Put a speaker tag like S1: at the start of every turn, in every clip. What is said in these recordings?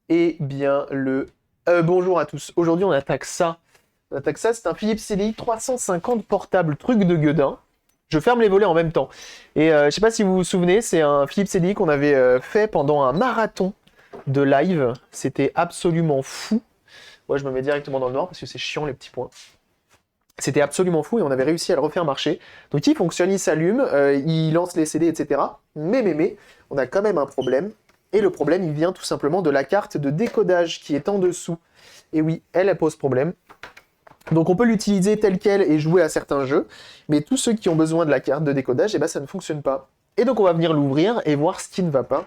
S1: Eh bien, bonjour à tous. Aujourd'hui, on attaque ça. On attaque ça, c'est un Philips CDI 350 portable, truc de gueudin. Je ferme les volets en même temps. Et je sais pas si vous vous souvenez, c'est un Philips CDI qu'on avait fait pendant un marathon de live. C'était absolument fou. Ouais, je me mets directement dans le noir parce que c'est chiant les petits points. C'était absolument fou et on avait réussi à le refaire marcher. Donc il fonctionne, il s'allume, il lance les CD, etc. Mais, on a quand même un problème. Et le problème, il vient tout simplement de la carte de décodage qui est en dessous. Et oui, elle pose problème. Donc on peut l'utiliser telle quelle et jouer à certains jeux, mais tous ceux qui ont besoin de la carte de décodage, eh ben, ça ne fonctionne pas. Et donc on va venir l'ouvrir et voir ce qui ne va pas,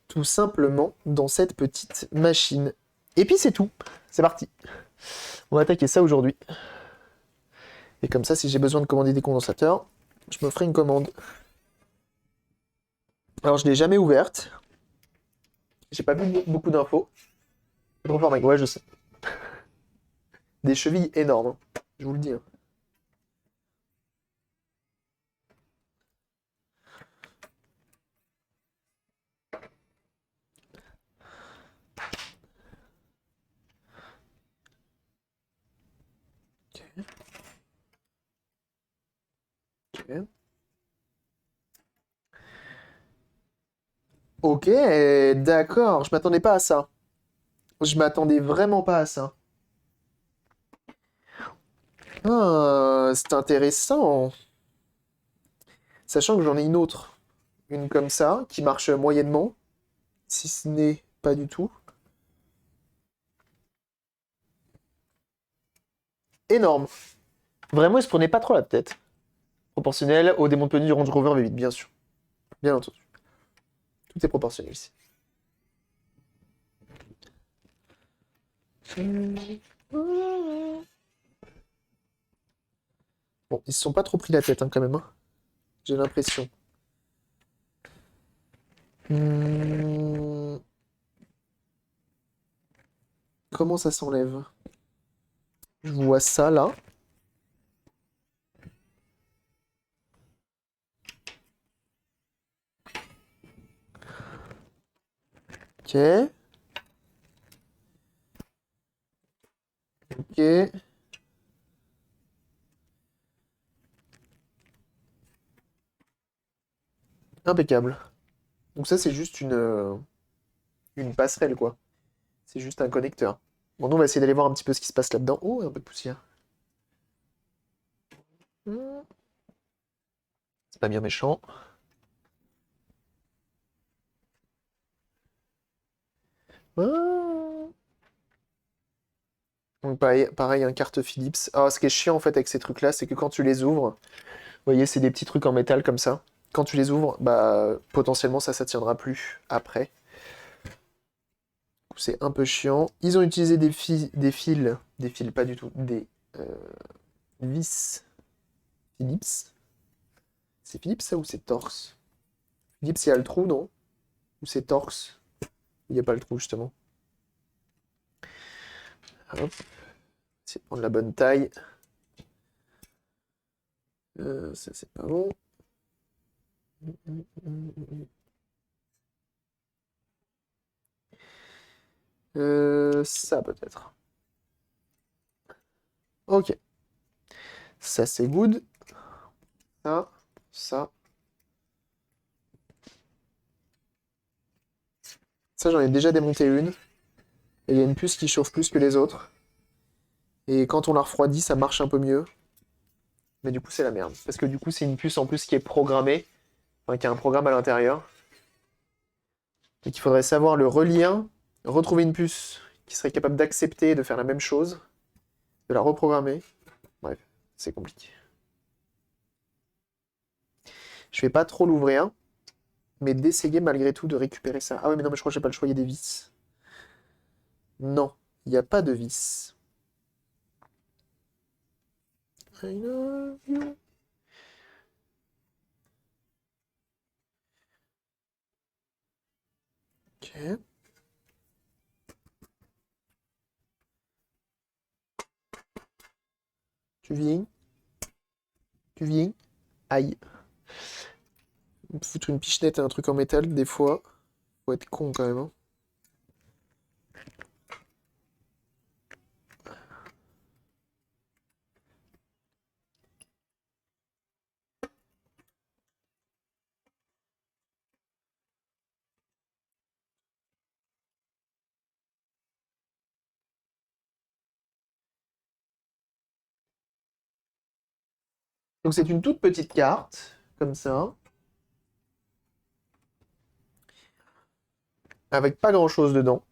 S1: tout simplement dans cette petite machine. Et puis c'est tout, c'est parti. On va attaquer ça aujourd'hui. Et comme ça, si j'ai besoin de commander des condensateurs, je me ferai une commande. Alors je l'ai jamais ouverte, j'ai pas vu beaucoup d'infos. Trop fort mec, ouais je sais. Des chevilles énormes, hein. Je vous le dis, hein. Ok, ok. Ok, d'accord, je m'attendais pas à ça. Je m'attendais vraiment pas à ça. Ah, c'est intéressant. Sachant que j'en ai une autre. Une comme ça, qui marche moyennement, si ce n'est pas du tout. Énorme. Vraiment, il se prenait pas trop la tête. Proportionnel au démonte-pneu du Range Rover V8, bien sûr. Bien entendu. Tout est proportionnel ici. Bon, ils se sont pas trop pris la tête, hein, quand même, hein. J'ai l'impression. Hmm, Comment ça s'enlève? Je vois ça, là. Ok. Ok. Impeccable. Donc ça, c'est juste une passerelle, quoi. C'est juste un connecteur. Bon, nous, on va essayer d'aller voir un petit peu ce qui se passe là-dedans. Oh, un peu de poussière. Hmm, C'est pas bien méchant. Ah. Donc pareil, un carte Philips. Alors, ce qui est chiant, en fait, avec ces trucs-là, c'est que quand tu les ouvres, vous voyez, c'est des petits trucs en métal comme ça. Quand tu les ouvres, bah, potentiellement, ça tiendra plus après. C'est un peu chiant. Ils ont utilisé des fils, pas du tout, des euh, vis Philips. C'est Philips ça ou c'est Torx? Philips, il y a le trou, non? Ou c'est Torx? Il n'y a pas le trou, justement. Hop, essayer de prendre la bonne taille. Ça, c'est pas bon. Ça, peut-être. Ok. Ça, c'est good. Ça, ça. Ça, j'en ai déjà démonté une. Et il y a une puce qui chauffe plus que les autres. Et quand on la refroidit, ça marche un peu mieux. Mais du coup, c'est la merde. Parce que du coup, c'est une puce en plus qui est programmée. Enfin, qui a un programme à l'intérieur. Et qu'il faudrait savoir le relire, retrouver une puce qui serait capable d'accepter de faire la même chose, de la reprogrammer. Bref, c'est compliqué. Je vais pas trop l'ouvrir, mais d'essayer malgré tout de récupérer ça. Ah oui, mais non, mais je crois que j'ai pas le choix, il y a des vis. Non, il n'y a pas de vis. I love you. Ok. Tu viens? Tu viens? Aïe. Foutre une pichenette à un truc en métal, des fois. Faut être con quand même, hein. Donc c'est une toute petite carte, comme ça, avec pas grand-chose dedans.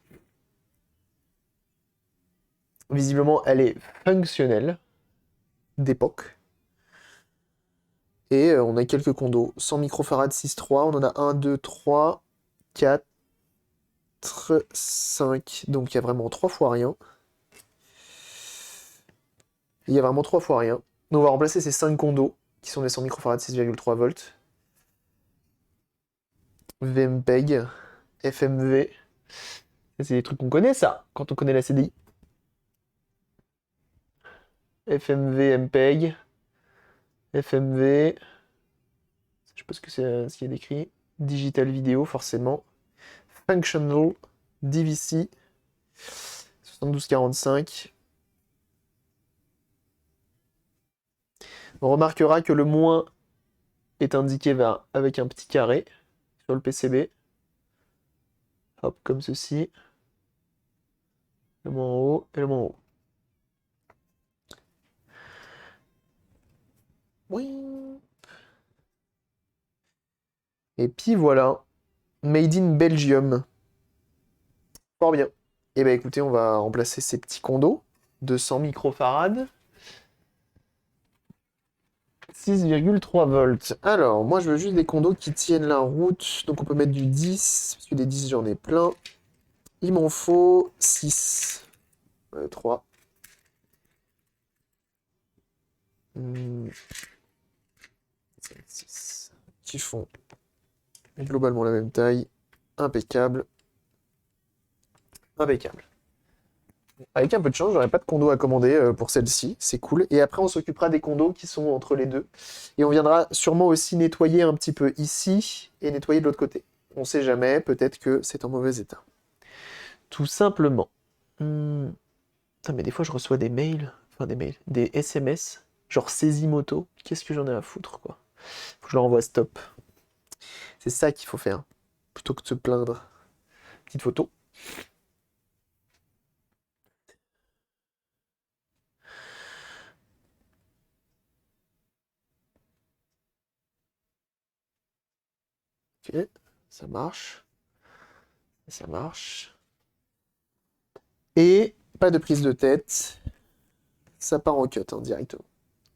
S1: Visiblement, elle est fonctionnelle, d'époque. Et on a quelques condos. 100 microfarads 6.3, on en a 1, 2, 3, 4, 5. Donc il y a vraiment 3 fois rien. Il y a vraiment 3 fois rien. Donc on va remplacer ces 5 condos, qui sont des 100 microfarads 6,3 volts. VMPEG, FMV. C'est des trucs qu'on connaît, ça, quand on connaît la CDI. FMV, MPEG, FMV. Je sais pas ce que c'est, ce qu'il y a décrit. Digital vidéo, forcément. Functional, DVC, 7245. On remarquera que le moins est indiqué avec un petit carré sur le PCB. Hop, comme ceci. Le moins en haut et le moins en haut. Oui. Et puis voilà. Made in Belgium. Fort bien. Et bah écoutez, on va remplacer ces petits condos. 200 microfarads. 6,3 volts. Alors, moi je veux juste des condos qui tiennent la route. Donc on peut mettre du 10, parce que des 10 j'en ai plein. Il m'en faut 6. 3. 6. Qui font globalement la même taille. Impeccable. Impeccable. Avec un peu de chance, j'aurai pas de condo à commander pour celle-ci. C'est cool. Et après, on s'occupera des condos qui sont entre les deux. Et on viendra sûrement aussi nettoyer un petit peu ici et nettoyer de l'autre côté. On sait jamais, peut-être que c'est en mauvais état. Tout simplement. Putain, mais des fois, je reçois des mails, des SMS, genre saisie moto. Qu'est-ce que j'en ai à foutre, quoi. Faut que je leur envoie stop. C'est ça qu'il faut faire, plutôt que de se plaindre. Petite photo. Ok, ça marche. Ça marche. Et pas de prise de tête. Ça part en cut, hein, directement.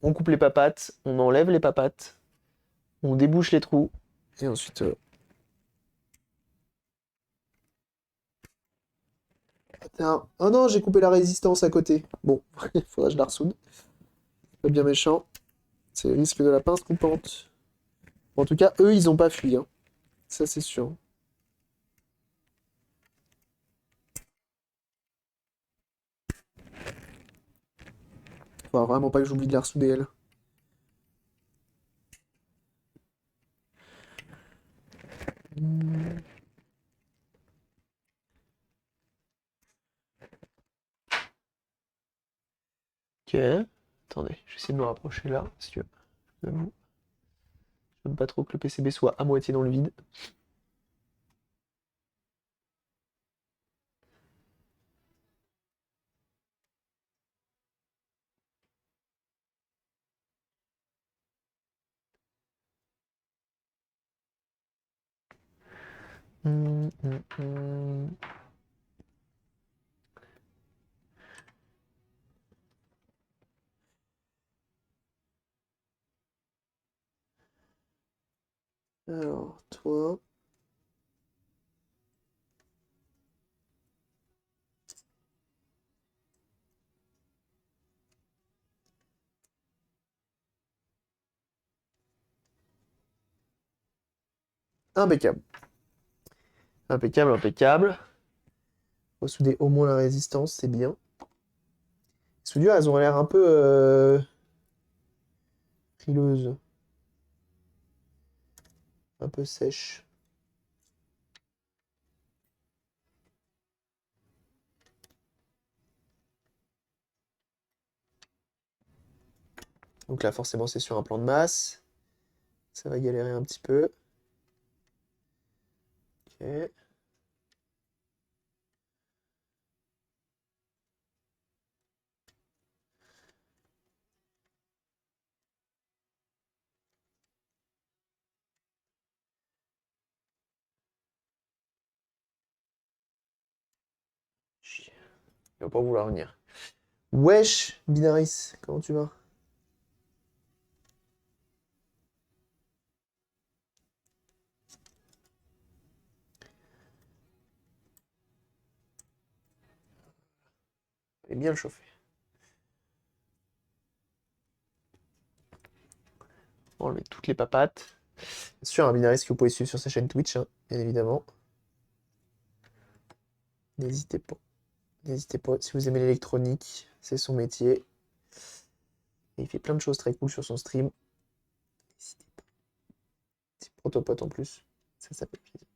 S1: On coupe les papates, on enlève les papates, on débouche les trous, et ensuite... Tiens. Oh non, j'ai coupé la résistance à côté. Bon, il faudra que je la ressoude. Pas bien méchant. C'est le risque de la pince coupante. En tout cas, eux, ils ont pas fui, hein. Ça, c'est sûr. Faudra vraiment pas que j'oublie de la ressouder, elle. Ok. Attendez, je vais essayer de me rapprocher là, parce que, j'avoue, j'aime pas trop que le PCB soit à moitié dans le vide. Hum, hum, hum. Alors, toi... Impeccable. Impeccable, impeccable. Faut souder au moins la résistance, c'est bien. Les soudures, elles ont l'air un peu frileuses, un peu sèches. Donc là, forcément, c'est sur un plan de masse. Ça va galérer un petit peu. Ok. Il va pas vouloir venir. Wesh, Binaris, comment tu vas? Elle est bien le chauffer. On va enlever toutes les papates. Bien sûr, un Binaris que vous pouvez suivre sur sa chaîne Twitch, hein, bien évidemment. N'hésitez pas. N'hésitez pas. Si vous aimez l'électronique, c'est son métier. Et il fait plein de choses très cool sur son stream. N'hésitez pas. Petit protopote en plus. Ça fait plaisir.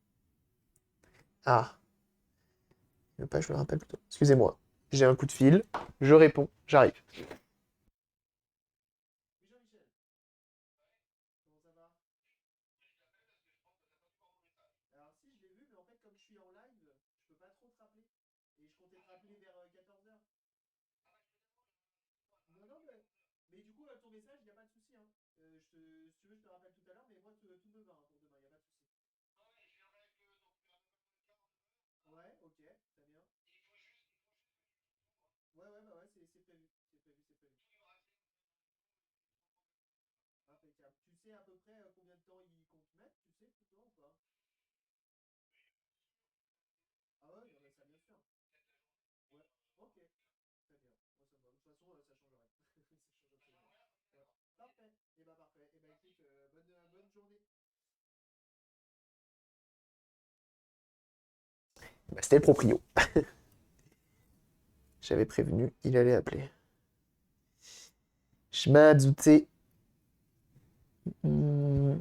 S1: Ah, il veut pas, je le rappelle plutôt. Excusez-moi. J'ai un coup de fil. Je réponds. J'arrive. Alors si, je l'ai vu, mais en fait, comme je suis en live, je peux pas trop te rappeler. Et je comptais te rappeler vers 14h. Non, non, mais du coup, ton message, il n'y a pas de souci. Hein. Si tu veux, je te rappelle tout à l'heure, mais moi, tout me va hein, pour demain, il n'y a pas de souci. Ouais, ok, très bien. Ouais, ouais, bah ouais, c'est prévu. C'est prévu, c'est prévu. Impeccable. Tu sais à peu près combien de temps ils comptent mettre, tu sais, pour toi ou pas? Ah ouais, non, mais ça, bien sûr. Ouais, ok, très bien. Moi, ça me va. De toute façon, ça change rien. Ça change absolument rien. Ouais. Parfait. Et bah, parfait. Et bah, écoute, bonne journée. Bah, c'était le proprio. J'avais prévenu, il allait appeler. Schmadzouté. Hmm.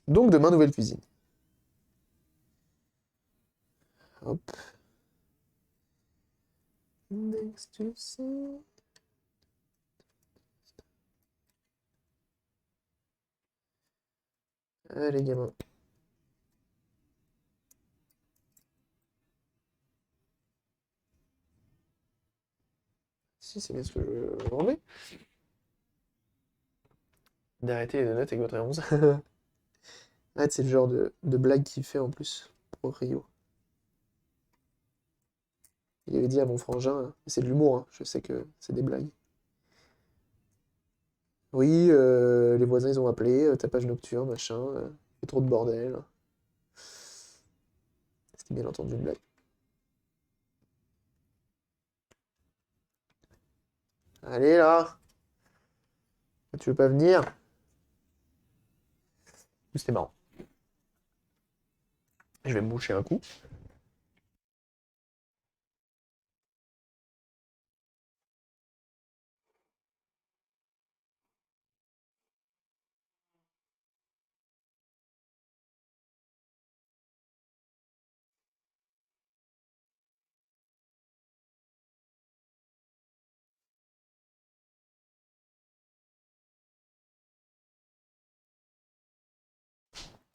S1: Donc demain, nouvelle cuisine. Hop. Next to see. Allez, gamin. Si, c'est bien ce que je demandais. D'arrêter les donuts avec votre 11. Ah, c'est le genre de blague qu'il fait en plus pour Rio. Il avait dit à mon frangin, c'est de l'humour, hein, je sais que c'est des blagues. Oui, les voisins ils ont appelé, tapage nocturne, machin, il fait trop de bordel. C'était bien entendu une blague. Allez là, tu veux pas venir? C'était marrant. Je vais me moucher un coup.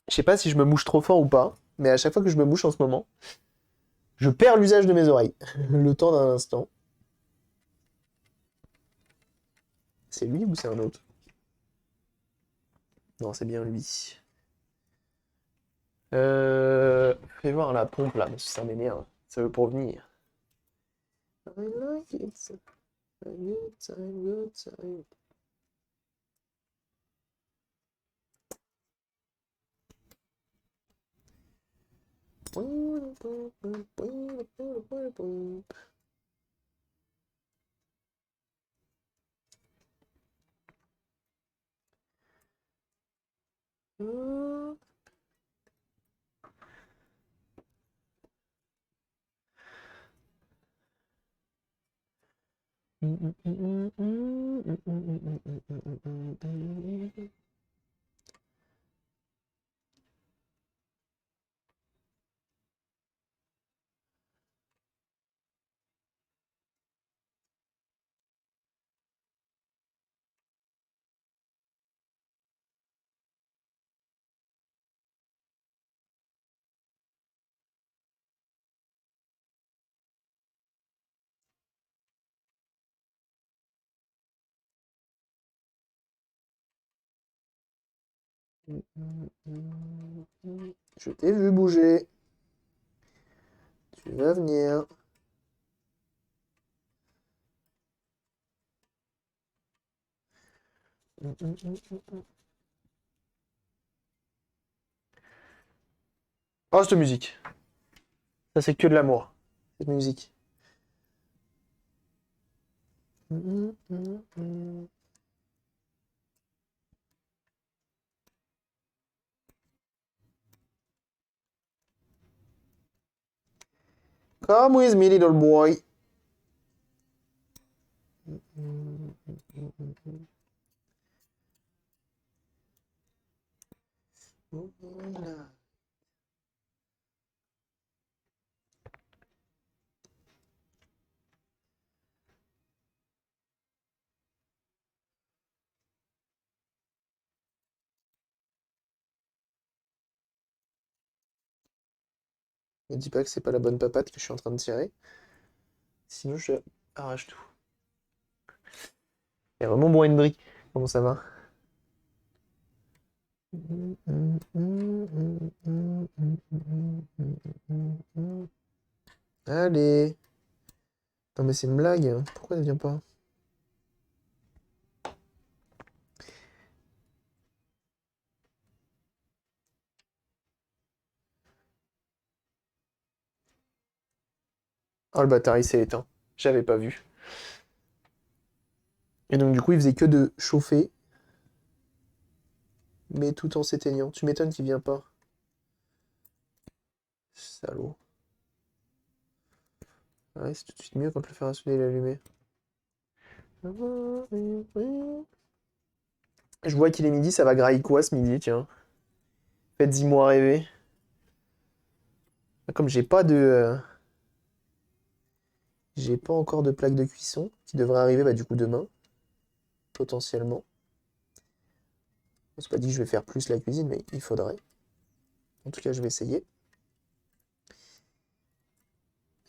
S1: Je sais pas si je me mouche trop fort ou pas, mais à chaque fois que je me mouche en ce moment, je perds l'usage de mes oreilles. Le temps d'un instant. C'est lui ou c'est un autre? Non, c'est bien lui. Fais voir la pompe là, parce que ça m'énerve. Ça veut pour venir. I like it. A good time, good time. Je t'ai vu bouger. Tu vas venir. Oh, cette musique. Ça, c'est que de l'amour. Cette musique. Come with me, little boy. Me dis pas que c'est pas la bonne papate que je suis en train de tirer. Sinon, je arrache tout. Il y a vraiment bon Henry. Comment ça va? Allez. Non mais c'est une blague. Pourquoi elle vient pas? Oh le bâtard il s'est éteint. J'avais pas vu. Et donc du coup il faisait que de chauffer. Mais tout en s'éteignant. Tu m'étonnes qu'il vient pas. Salaud. Ouais, c'est tout de suite mieux quand le fer à souder est allumé. Je vois qu'il est midi, ça va grailler quoi ce midi, tiens. Faites-y moi rêver. Comme j'ai pas encore de plaque de cuisson, qui devrait arriver bah, du coup demain, potentiellement. C'est pas dit que je vais faire plus la cuisine, mais il faudrait. En tout cas, je vais essayer.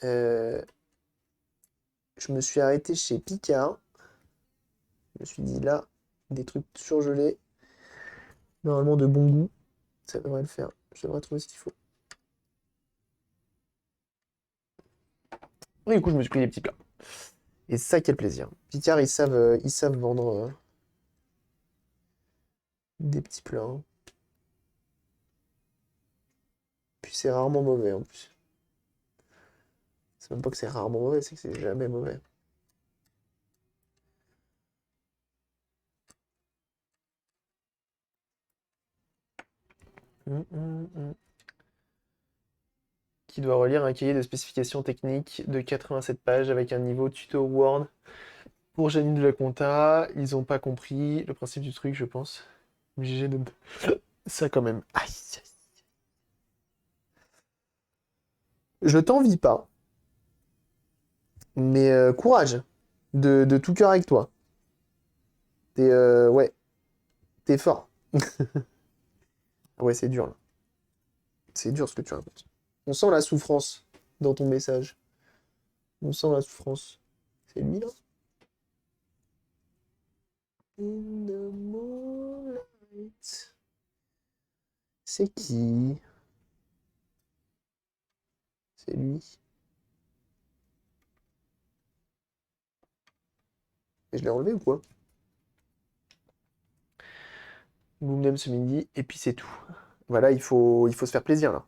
S1: Euh, Je me suis arrêté chez Picard. Je me suis dit là, des trucs surgelés, normalement de bon goût, ça devrait le faire. Je devrais trouver ce qu'il faut. Et du coup, je me suis pris des petits plats. Et ça, quel plaisir. Picard, ils savent vendre des petits plats, hein. Puis c'est rarement mauvais en plus. C'est même pas que c'est rarement mauvais, c'est que c'est jamais mauvais. Qui doit relire un cahier de spécifications techniques de 87 pages avec un niveau tuto Word pour Janine de la compta. Ils ont pas compris le principe du truc, je pense. Obligé de ça quand même. Aïe. Je t'envie pas, mais courage. De tout cœur avec toi. Ouais, t'es fort. Ouais, c'est dur là. C'est dur ce que tu racontes. On sent la souffrance dans ton message. On sent la souffrance. C'est lui là? In the moonlight. C'est qui? C'est lui. Et je l'ai enlevé ou quoi? Boomdem ce midi, et puis c'est tout. Voilà, il faut se faire plaisir là.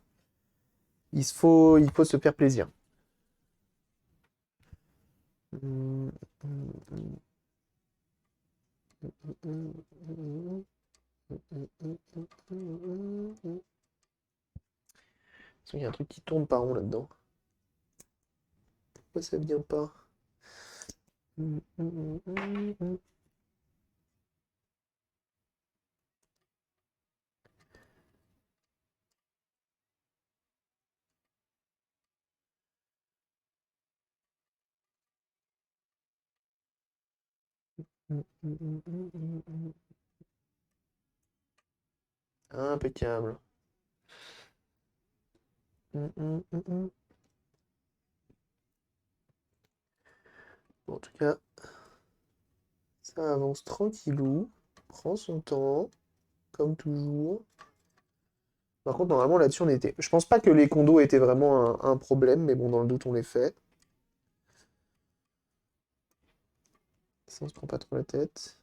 S1: Il faut se faire plaisir. Il y a un truc qui tourne par rond là-dedans. Pourquoi ça vient pas? Impeccable. Bon, en tout cas, ça avance tranquillou. Prend son temps, comme toujours. Par contre, normalement, là-dessus, on était. Je pense pas que les condos étaient vraiment un problème, mais bon, dans le doute, on les fait. Ça, on se prend pas trop la tête.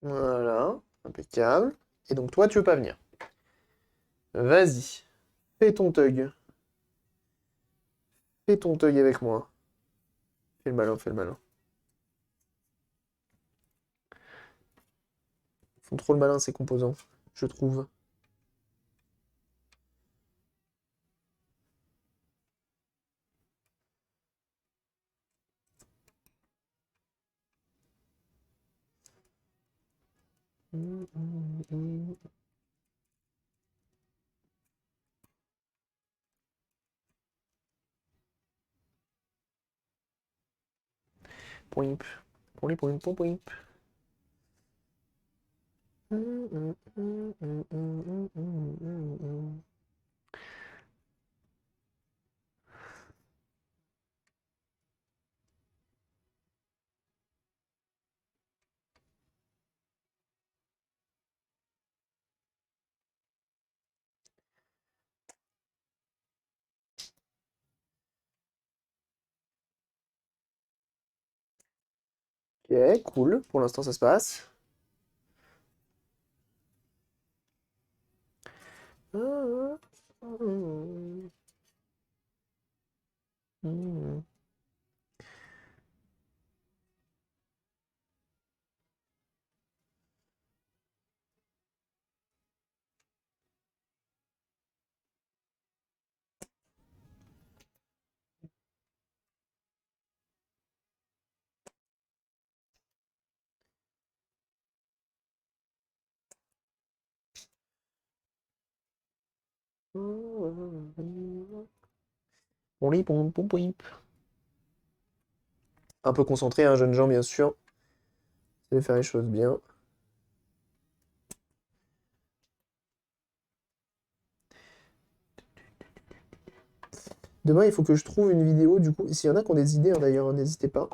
S1: Voilà, impeccable. Et donc toi, tu veux pas venir. Vas-y, fais ton thug. Fais ton thug avec moi. Fais le malin, fais le malin. Ils font trop le malin, ces composants, je trouve. Poimp. Poimp, poimp, poimp, poimp. Ok, cool. Pour l'instant, ça se passe. Poimp, poimp, poimp, poimp. Un peu concentré, un jeune gens, bien sûr. Vous allez faire les choses bien. Demain, il faut que je trouve une vidéo, du coup. S'il y en a qui ont des idées, hein, d'ailleurs, hein, n'hésitez pas.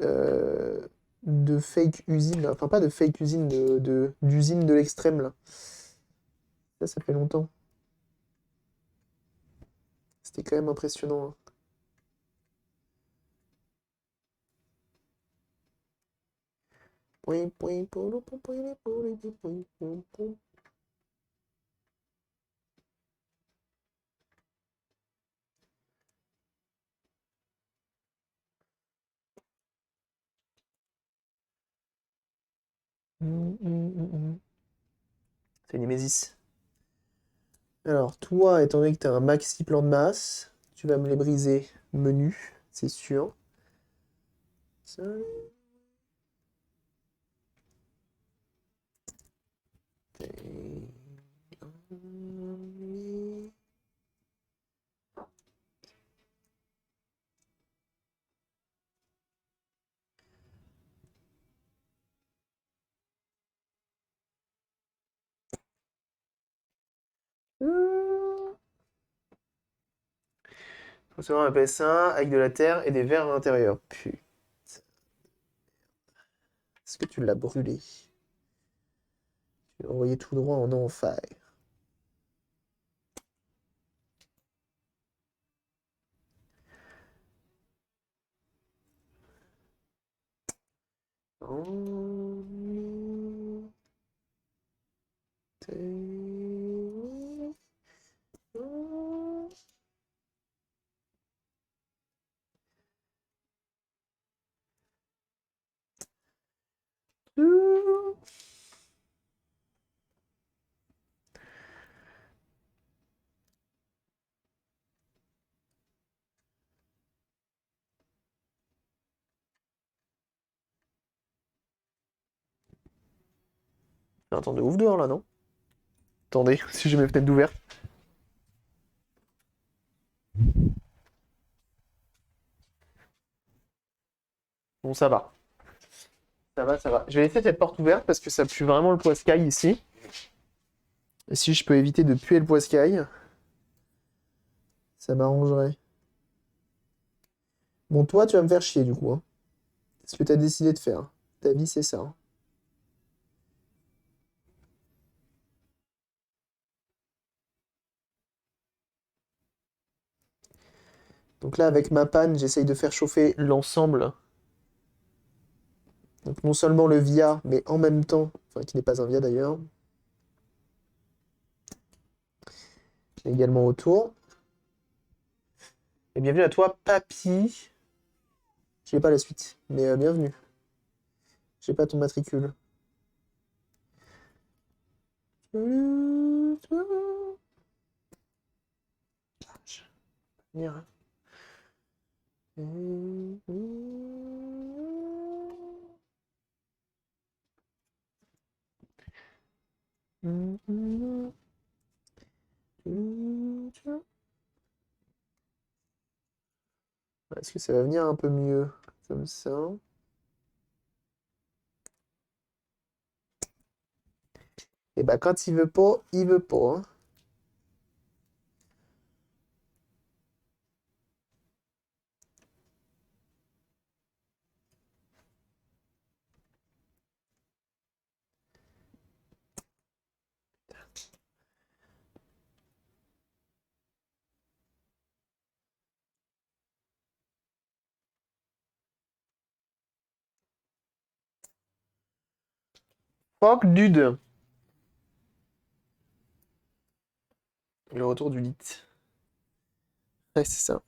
S1: Euh, de fake usine, là. Enfin, pas de fake usine, d'usine de l'extrême, là. Ça fait longtemps. C'était quand même impressionnant, hein. Point, point, point, point, point, point, point, point, point. C'est Nemesis. Alors, toi, étant donné que tu as un maxi plan de masse, tu vas me les briser menu, c'est sûr. Ça. Recevoir un PS1 avec de la terre et des vers à l'intérieur. Putain, est-ce que tu l'as brûlé? Tu l'as envoyé tout droit en enfer. Un temps de ouf dehors là, non? Attendez, si j'ai mes fenêtres ouvertes. Bon, ça va. Ça va, ça va. Je vais laisser cette porte ouverte parce que ça pue vraiment le poiscaille ici. Et si je peux éviter de puer le poiscaille, ça m'arrangerait. Bon, toi, tu vas me faire chier du coup, hein. C'est ce que t'as décidé de faire. Ta vie, c'est ça, hein. Donc là, avec ma panne, j'essaye de faire chauffer l'ensemble Donc non seulement le VIA, mais en même temps, enfin qui n'est pas un VIA d'ailleurs, également autour. Et bienvenue à toi, Papy. Je n'ai pas la suite, mais bienvenue. J'ai pas ton matricule. Venir. Est-ce que ça va venir un peu mieux comme ça? Et bah quand il veut pas, il veut pas. Hein. Fuck dude. Le retour du lit. Ouais, c'est ça.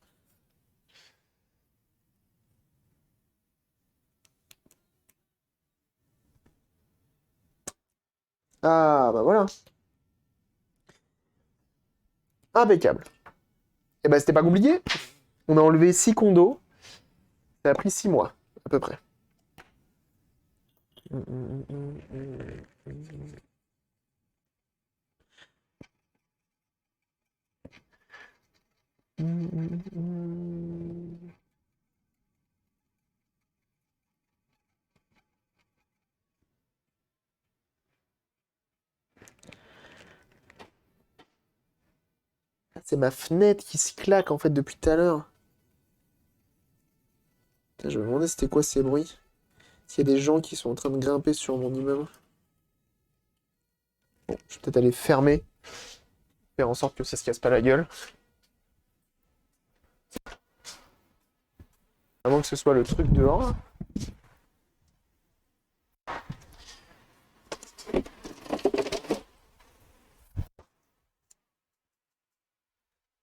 S1: Ah bah voilà. Impeccable. Et bah c'était pas compliqué. On a enlevé 6 condos. Ça a pris 6 mois, à peu près. C'est ma fenêtre qui se claque en fait depuis tout à l'heure. Putain, je me demandais c'était quoi ces bruits. S'il y a des gens qui sont en train de grimper sur mon immeuble. Bon, je vais peut-être aller fermer. Faire en sorte que ça se casse pas la gueule. À moins que ce soit le truc dehors.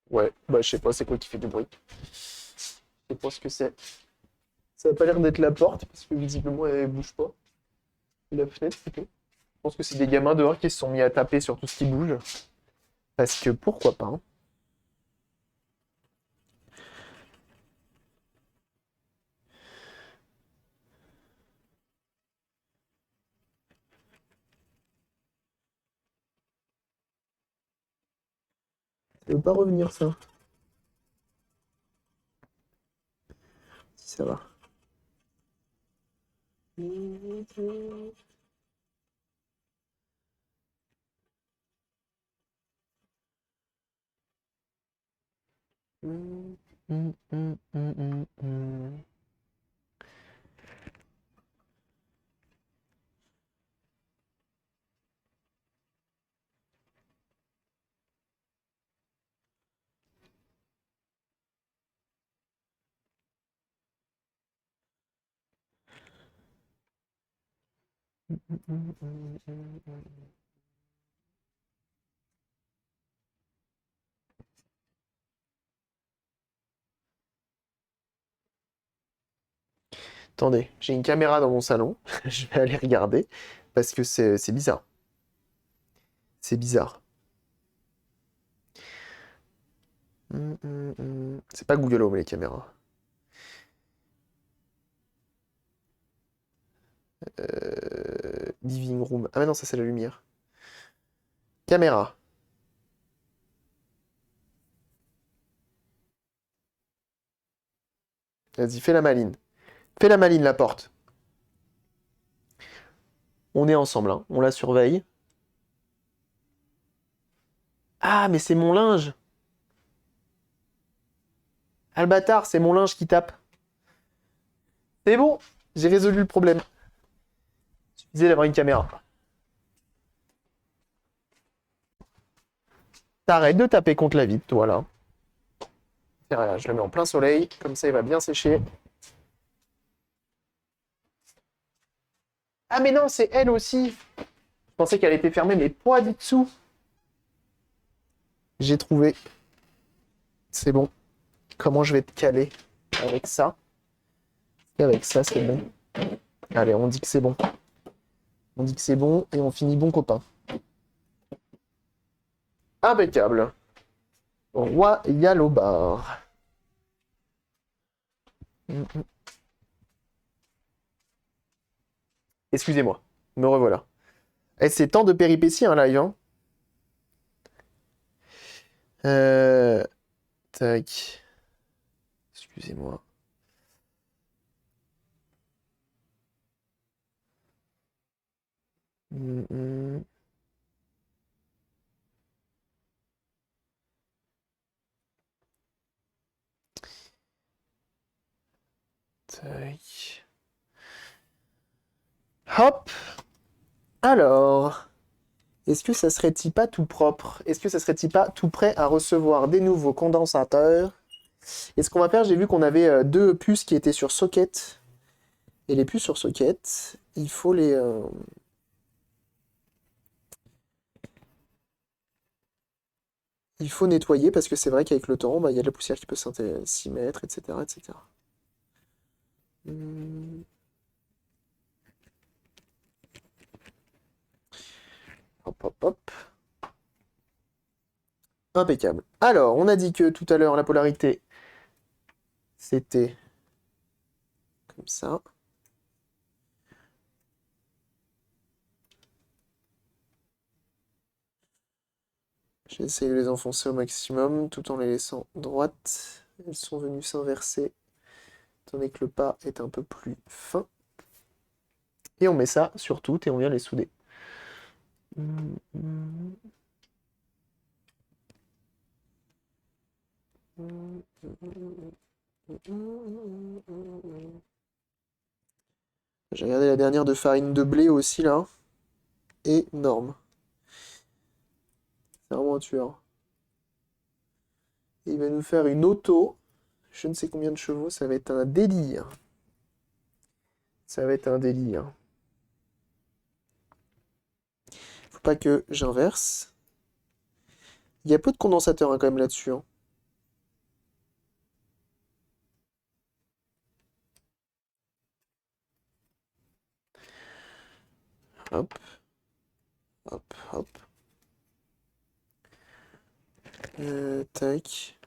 S1: Ouais, bah je sais pas c'est quoi qui fait du bruit. Je sais pas ce que c'est. Ça n'a pas l'air d'être la porte, parce que visiblement elle bouge pas. La fenêtre plutôt. Je pense que c'est des gamins dehors qui se sont mis à taper sur tout ce qui bouge. Parce que pourquoi pas. Hein. Ça veut pas revenir ça. Si ça va. Attendez, j'ai une caméra dans mon salon. Je vais aller regarder. Parce que c'est bizarre. C'est bizarre. C'est pas Google Home les caméras. Living room. Ah mais non, ça c'est la lumière. Caméra. Vas-y, fais la maline. Fais la maline, la porte. On est ensemble, hein. On la surveille. Ah, mais c'est mon linge. Ah, le bâtard, c'est mon linge qui tape. C'est bon, j'ai résolu le problème. Il suffisait d'avoir une caméra. T'arrêtes de taper contre la vitre, voilà. Voilà, je le mets en plein soleil, comme ça il va bien sécher. Ah mais non, c'est elle aussi. Je pensais qu'elle était fermée, mais pas du tout. J'ai trouvé. C'est bon. Comment je vais te caler avec ça? Et avec ça, c'est bon. Allez, on dit que c'est bon. On dit que c'est bon et on finit bon copain. Impeccable. Royal au bar. Excusez-moi, me revoilà. Et c'est tant de péripéties un live, hein. Euh... Tac. Excusez-moi. Hum, hum. Tac. Hop. Alors, est-ce que ça serait-il pas tout propre? Est-ce que ça serait-il pas tout prêt à recevoir des nouveaux condensateurs? Et ce qu'on va faire, j'ai vu qu'on avait deux puces qui étaient sur socket. Et les puces sur socket, il faut il faut nettoyer parce que c'est vrai qu'avec le temps, bah, il y a de la poussière qui peut s'y mettre, etc., etc. Hum, Hop, hop, hop. Impeccable. Alors, on a dit que tout à l'heure, la polarité, c'était comme ça. J'ai essayé de les enfoncer au maximum tout en les laissant droites. Elles sont venues s'inverser, tandis que le pas est un peu plus fin. Et on met ça sur toutes et on vient les souder. J'ai regardé la dernière de farine de blé aussi là. Énorme. C'est vraiment un tueur. Et il va nous faire une auto. Je ne sais combien de chevaux, ça va être un délire. Ça va être un délire. Faut pas que j'inverse. Il y a peu de condensateurs hein, quand même là-dessus, hein. Hop, hop, hop. Tac.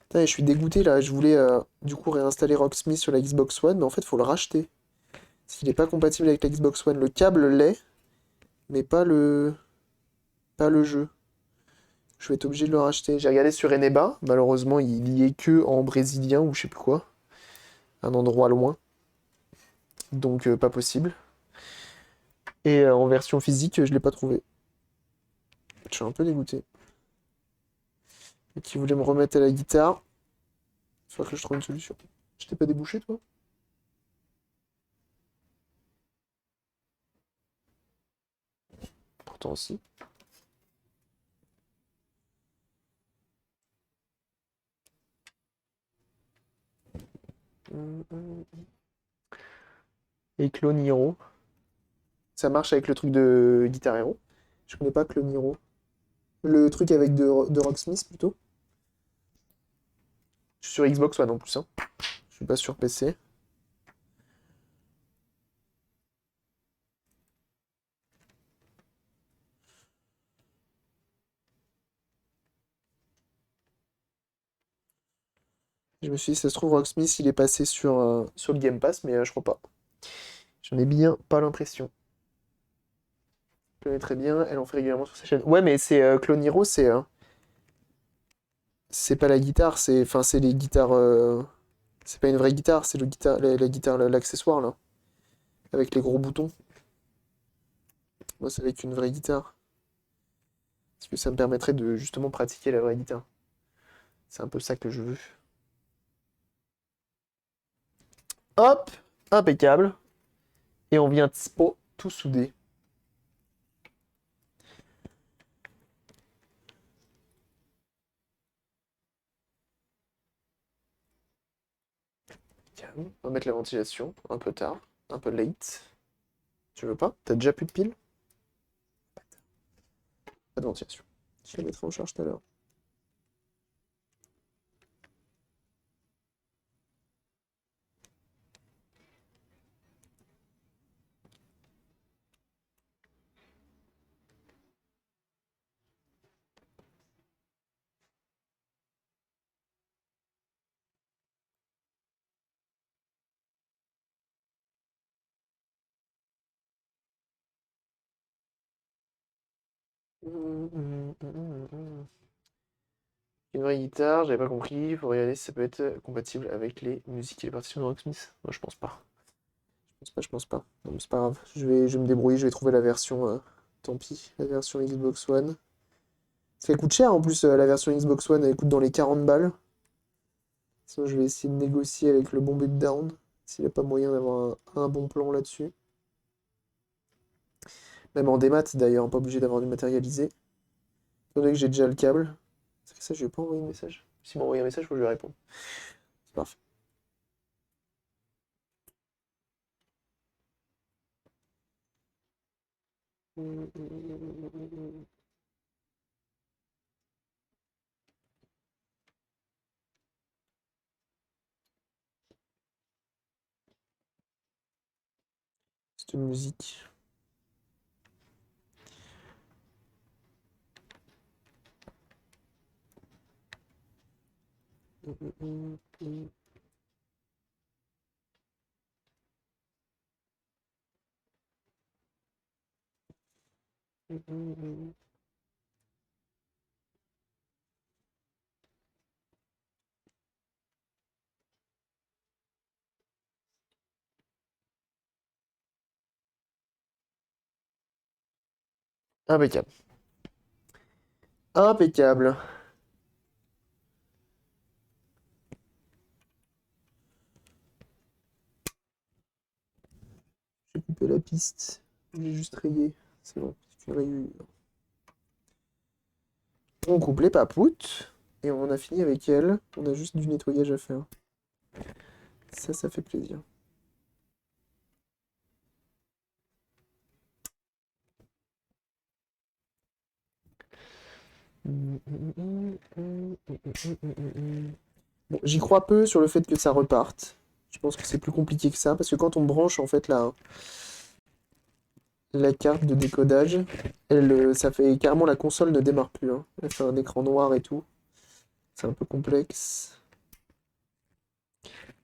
S1: Putain, je suis dégoûté là. Je voulais du coup réinstaller Rocksmith sur la Xbox One, mais en fait, faut le racheter. Parce qu'il n'est pas compatible avec la Xbox One. Le câble l'est, mais pas le jeu. Je vais être obligé de le racheter. J'ai regardé sur Eneba. Malheureusement, il y est que en brésilien ou je sais plus quoi. Un endroit loin. Donc, pas possible. Et en version physique, je l'ai pas trouvé. Je suis un peu dégoûté. Et qui voulait me remettre à la guitare. Il faut que je trouve une solution. Je t'ai pas débouché, toi? Pourtant, aussi. Et Clone Hero. Ça marche avec le truc de Guitar Hero. Je connais pas Clone Hero. Le truc avec de Rocksmith plutôt. Je suis sur Xbox One en plus, hein. Je suis pas sur PC. Je me suis dit, ça se trouve, Rocksmith, il est passé sur le Game Pass, mais je crois pas. J'en ai bien pas l'impression. Je connais très bien, elle en fait régulièrement sur sa chaîne. Ouais, mais c'est Clone Hero, c'est pas la guitare, c'est les guitares. C'est pas une vraie guitare, c'est la guitare, l'accessoire là, avec les gros boutons. Moi, c'est avec une vraie guitare. Parce que ça me permettrait de justement pratiquer la vraie guitare. C'est un peu ça que je veux. Hop, impeccable. Et on vient dispo tout soudé. Calme. On va mettre la ventilation un peu tard, un peu late. Tu veux pas? T'as déjà plus de piles? Pas de ventilation. Je la mettrai en charge tout à l'heure. Une vraie guitare, j'avais pas compris. Faut regarder si ça peut être compatible avec les musiques et les partitions de Rocksmith. Moi, je pense pas. Je pense pas. Non, mais c'est pas grave. Je vais me débrouiller, je vais trouver la version. Tant pis, la version Xbox One. Parce qu'elle coûte cher en plus, la version Xbox One, elle coûte dans les 40 balles. Sinon, je vais essayer de négocier avec le bon Down, s'il n'y a pas moyen d'avoir un bon plan là-dessus. Même en démat d'ailleurs, pas obligé d'avoir du matérialisé. Étant donné que j'ai déjà le câble. Ça, je lui ai pas envoyé un message. S'il m'a envoyé un message, faut que je lui réponde. C'est parfait. Cette musique. Impeccable. Impeccable. J'ai coupé la piste. J'ai juste rayé. C'est bon, c'est une rayure. On coupe les papoutes. Et on a fini avec elle. On a juste du nettoyage à faire. Ça fait plaisir. Bon, j'y crois peu sur le fait que ça reparte. Je pense que c'est plus compliqué que ça, parce que quand on branche en fait la carte de décodage, ça fait carrément la console ne démarre plus, hein. Elle fait un écran noir et tout. C'est un peu complexe.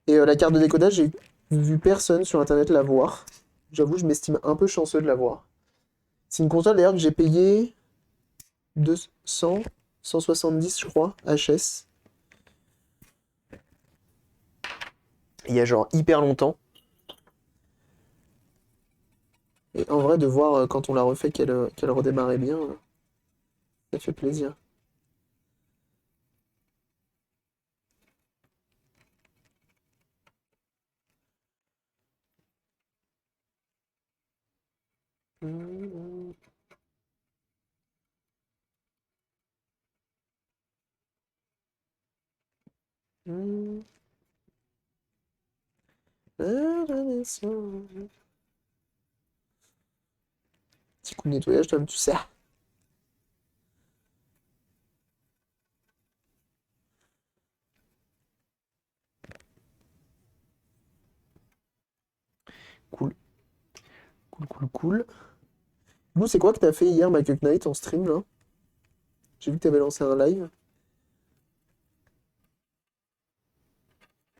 S1: Et la carte de décodage, j'ai vu personne sur internet l'avoir. J'avoue, je m'estime un peu chanceux de l'avoir. C'est une console d'ailleurs que j'ai payé 200, 170 je crois, HS. Il y a genre hyper longtemps. Et en vrai, de voir quand on l'a refait qu'elle redémarrait bien, ça fait plaisir. Petit coup de nettoyage, toi-même, tu sais. Cool, cool, cool, cool. Nous, c'est quoi que t'as fait hier, Mac Knight, en stream, là? J'ai vu que t'avais lancé un live.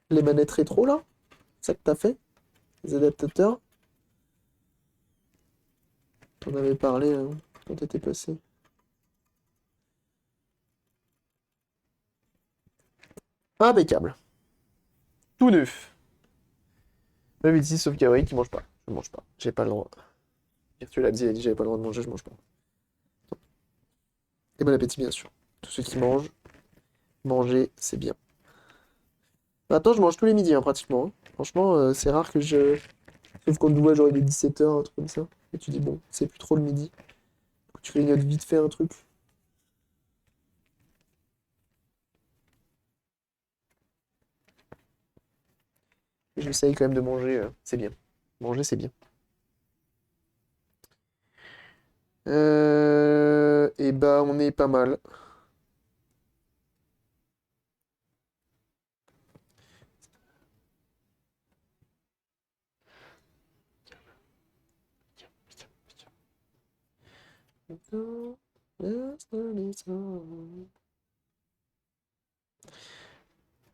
S1: Les manettes rétro, là? C'est ça que t'as fait? Les adaptateurs? T'en avais parlé quand t'étais passé. Impeccable. Tout neuf. Même ici, sauf Kaori qui mange pas. Je mange pas. J'ai pas le droit. Virtual Labs, il a dit j'avais pas le droit de manger, je mange pas. Et bon appétit, bien sûr. Tous ceux qui mangent, manger, c'est bien. Maintenant, je mange tous les midis, hein, pratiquement, hein. Franchement, c'est rare que je. Sauf quand tu vois, genre, il est 17h, un truc comme ça. Et tu dis, bon, c'est plus trop le midi. Tu grignotes vite fait un truc. Et j'essaye quand même de manger, c'est bien. Manger, c'est bien. Et bah, on est pas mal.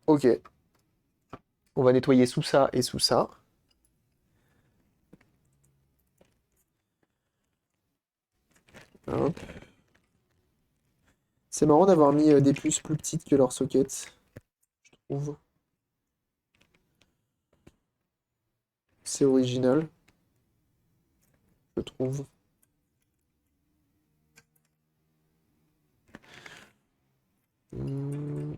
S1: Ok. On va nettoyer sous ça et sous ça. Hop. C'est marrant d'avoir mis des puces plus petites que leurs sockets, je trouve. C'est original, je trouve. Hmm.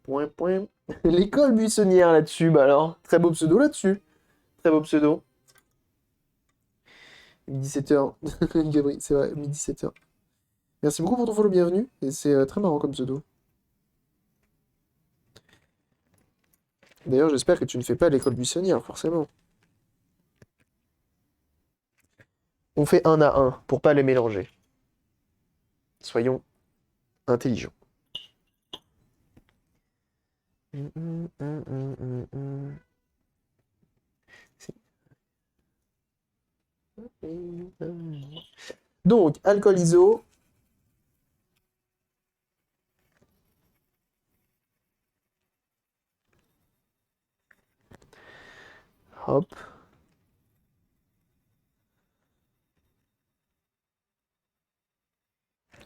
S1: Point, point. L'école buissonnière là-dessus, bah alors. Très beau pseudo là-dessus. Très beau pseudo. 17h. Gabriel, c'est vrai, 17h. Merci beaucoup pour ton follow, bienvenue. Et c'est très marrant comme pseudo. D'ailleurs, j'espère que tu ne fais pas l'école buissonnière, forcément. On fait un à un pour pas les mélanger. Soyons intelligents. Donc, alcool iso. Hop.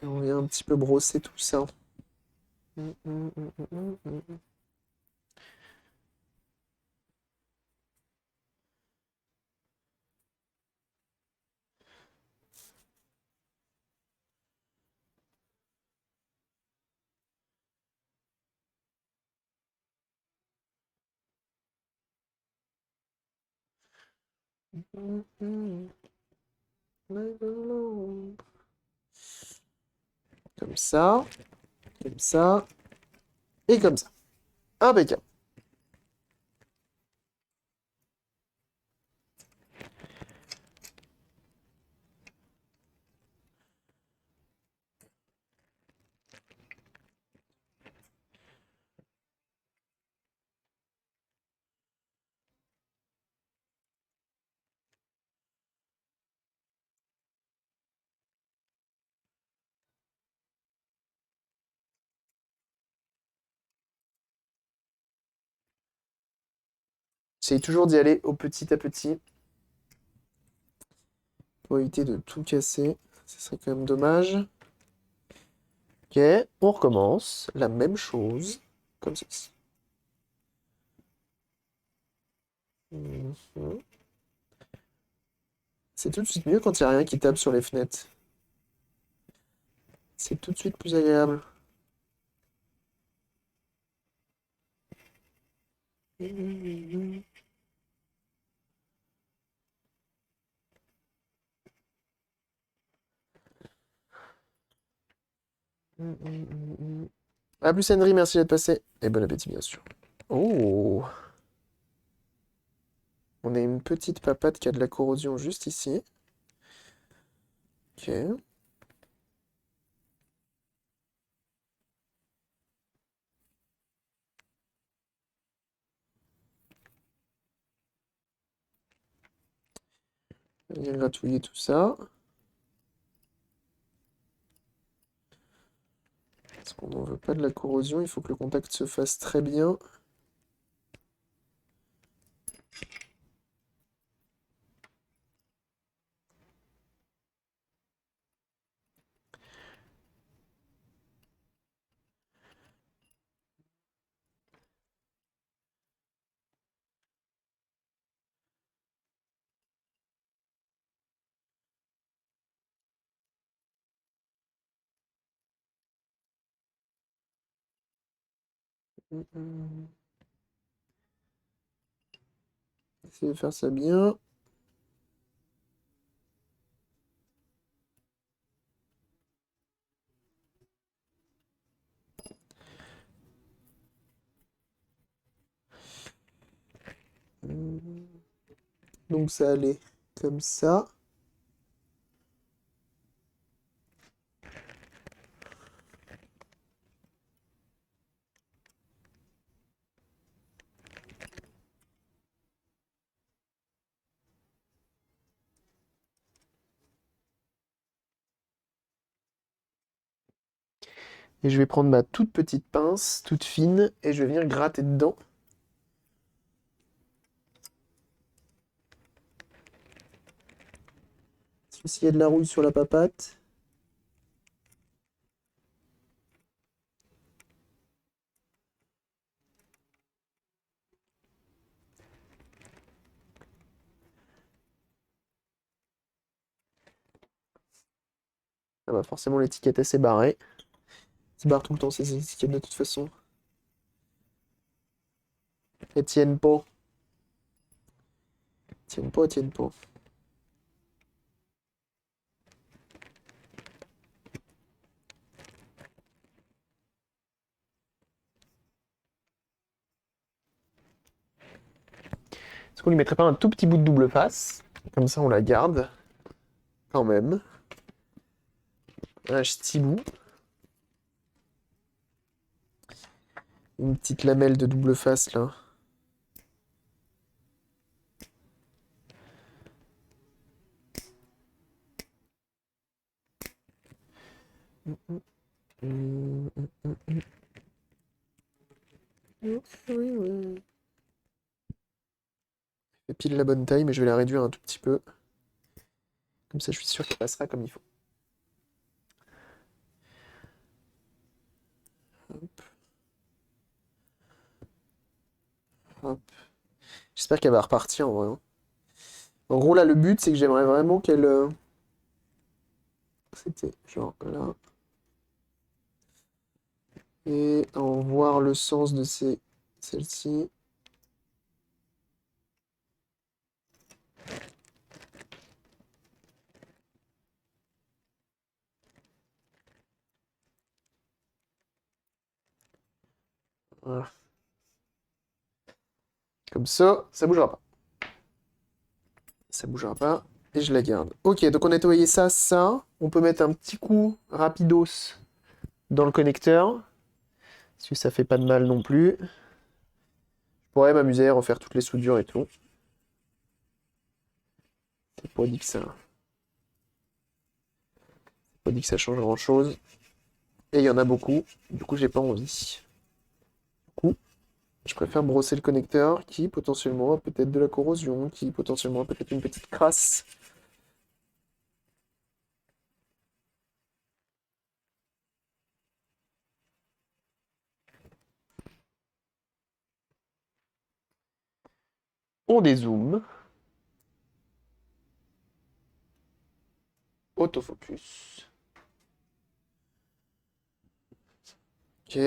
S1: Et on vient un petit peu brosser tout ça. Comme ça, comme ça, et comme ça. Impeccable. J'essaye toujours d'y aller au petit à petit pour éviter de tout casser. Ce serait quand même dommage. Ok, on recommence. La même chose, comme ceci. Mhm. C'est tout de suite mieux quand il n'y a rien qui tape sur les fenêtres. C'est tout de suite plus agréable. A plus Henry, merci d'être passé. Et bon appétit, bien sûr. Oh, on a une petite papate qui a de la corrosion juste ici. Ok. On vient gratouiller tout ça. Parce qu'on n'en veut pas de la corrosion, il faut que le contact se fasse très bien. Essayez de faire ça bien. Donc ça allait comme ça. Et je vais prendre ma toute petite pince, toute fine, et je vais venir gratter dedans. S'il y a de la rouille sur la papate. Ah bah forcément l'étiquette elle s'est barrée. Se barre tout le temps ces étiquettes de toute façon. Elles tiennent pas. Tiennent pas, tiennent pas. Est-ce qu'on lui mettrait pas un tout petit bout de double face? Comme ça on la garde. Quand même. Un petit bout. Une petite lamelle de double face là. fait pile la bonne taille, mais je vais la réduire un tout petit peu. Comme ça, je suis sûr qu'elle passera comme il faut. Hop. Hop. J'espère qu'elle va repartir en vrai, hein. En gros, là, le but, c'est que j'aimerais vraiment qu'elle... C'était genre là. Et en voir le sens de celle-ci. Voilà. Comme ça bougera pas. Ça bougera pas. Et je la garde. Ok, donc on a nettoyé ça. On peut mettre un petit coup rapidos dans le connecteur. Parce que ça fait pas de mal non plus. Je pourrais m'amuser à refaire toutes les soudures et tout. C'est pas dit que ça change grand-chose. Et il y en a beaucoup. Du coup, j'ai pas envie. Du coup, je préfère brosser le connecteur qui potentiellement a peut-être de la corrosion, qui potentiellement a peut-être une petite crasse. On dézoome. Autofocus. Ok.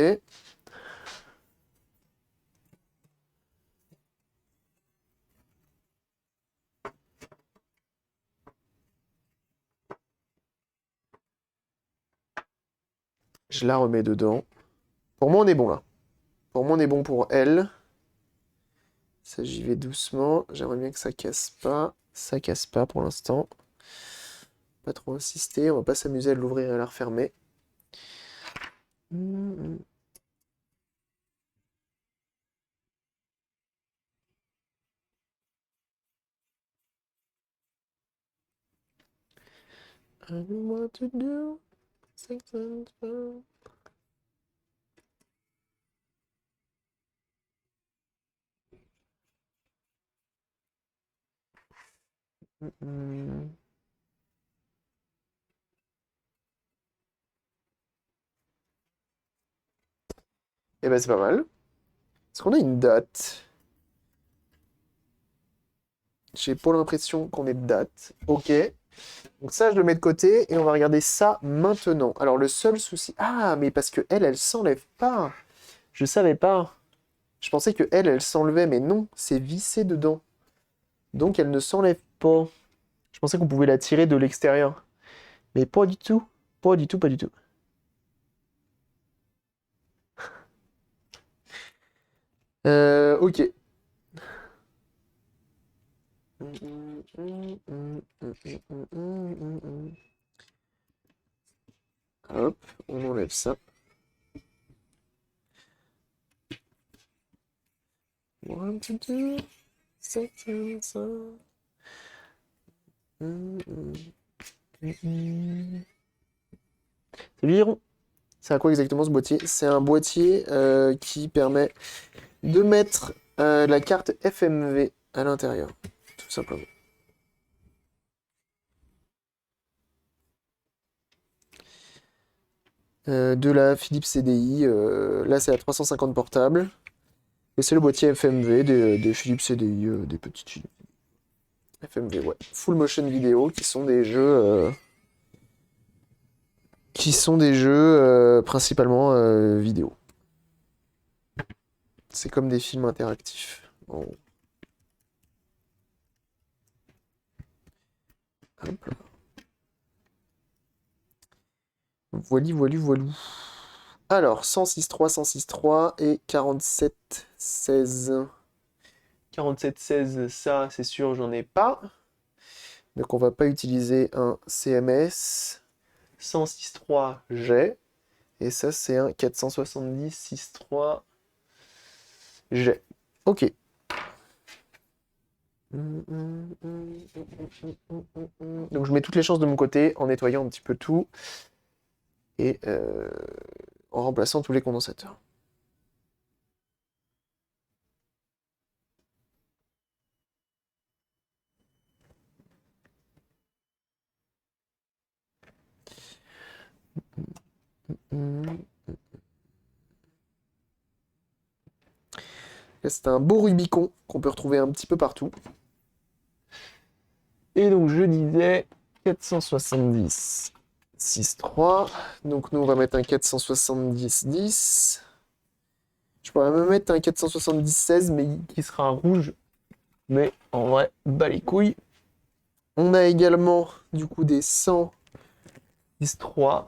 S1: Je la remets dedans. Pour moi, on est bon là. Pour moi, on est bon pour elle. Ça, j'y vais doucement. J'aimerais bien que ça casse pas. Ça casse pas pour l'instant. Pas trop insister. On va pas s'amuser à l'ouvrir et à la refermer. I don't want to do something fun. Eh ben, c'est pas mal. Est-ce qu'on a une date? J'ai pas l'impression qu'on ait de date. Ok. Donc ça, je le mets de côté et on va regarder ça maintenant. Alors, le seul souci... Ah, mais parce que elle s'enlève pas. Je savais pas. Je pensais que elle s'enlevait, mais non, c'est vissé dedans. Donc, elle ne s'enlève pas. Je pensais qu'on pouvait la tirer de l'extérieur. Mais pas du tout. Pas du tout, pas du tout. Ok. Hop, on enlève ça. One, two, two, seven, seven. Salut Liron. C'est à quoi exactement ce boîtier? C'est un boîtier qui permet de mettre la carte FMV à l'intérieur, tout simplement. De la Philips CDI, là c'est à 350 portables. Et c'est le boîtier FMV des Philips CDI, des petites Philips. FMV, ouais. Full motion vidéo, qui sont des jeux principalement vidéo. C'est comme des films interactifs. Hop là. Voili, voili, voilou. Alors, 106.3, 106.3 et 47.16. 47.16, ça, c'est sûr, j'en ai pas. Donc, on va pas utiliser un CMS. 106.3, j'ai. Et ça, c'est un 470.6.3, j'ai. Ok. Donc, je mets toutes les chances de mon côté en nettoyant un petit peu tout et en remplaçant tous les condensateurs. C'est un beau Rubicon qu'on peut retrouver un petit peu partout. Et donc je disais 470 6.3. Donc nous on va mettre un 470 10. Je pourrais même mettre un 470 16 mais qui sera rouge. Mais en vrai, bas les couilles. On a également du coup des 100 10.3.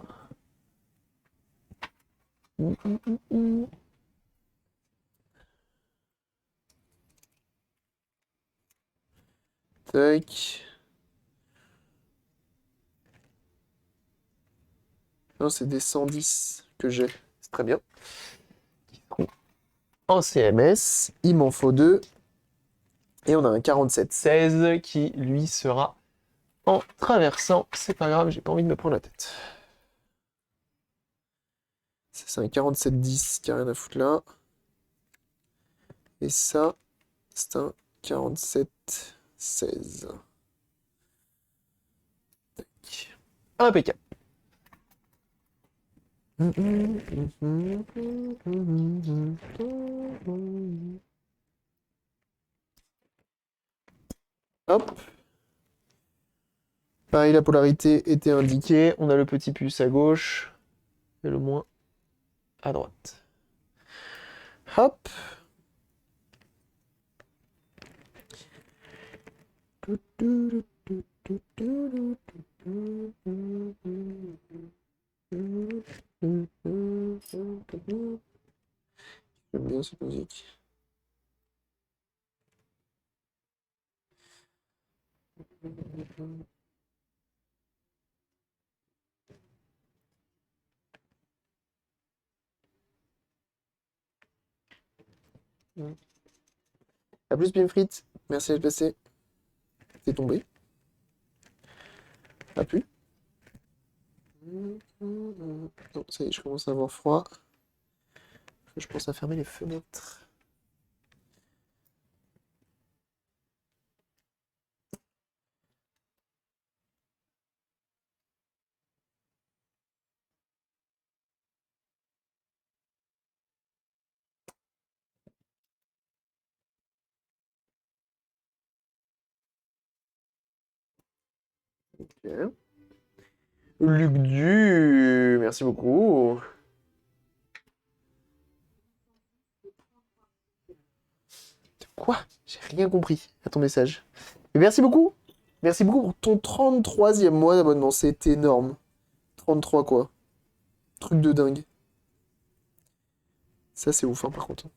S1: Tac. Non, c'est des 110 que j'ai. C'est très bien. En CMS, il m'en faut deux. Et on a un 4716 qui, lui, sera en traversant. C'est pas grave, j'ai pas envie de me prendre la tête. Ça, c'est un 4710 qui a rien à foutre là. Et ça, c'est un 4716. Tac. Impeccable. Hop. Pareil, la polarité était indiquée. On a le petit plus à gauche et le moins à droite. Hop. J'aime bien cette musique. A plus, Pinfrit. Merci d'être passé. T'es tombé. A plus. Non, ça y est, je commence à avoir froid. Je pense à fermer les fenêtres. Ok. Luc Du, merci beaucoup. Quoi? J'ai rien compris à ton message. Mais merci beaucoup. Merci beaucoup pour ton 33e mois d'abonnement. C'est énorme. 33 quoi. Truc de dingue. Ça, c'est ouf, hein, par contre.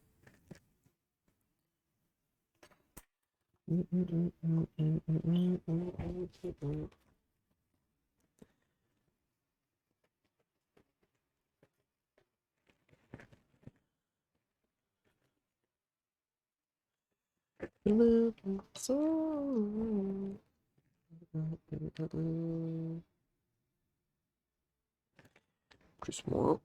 S1: Plus moins.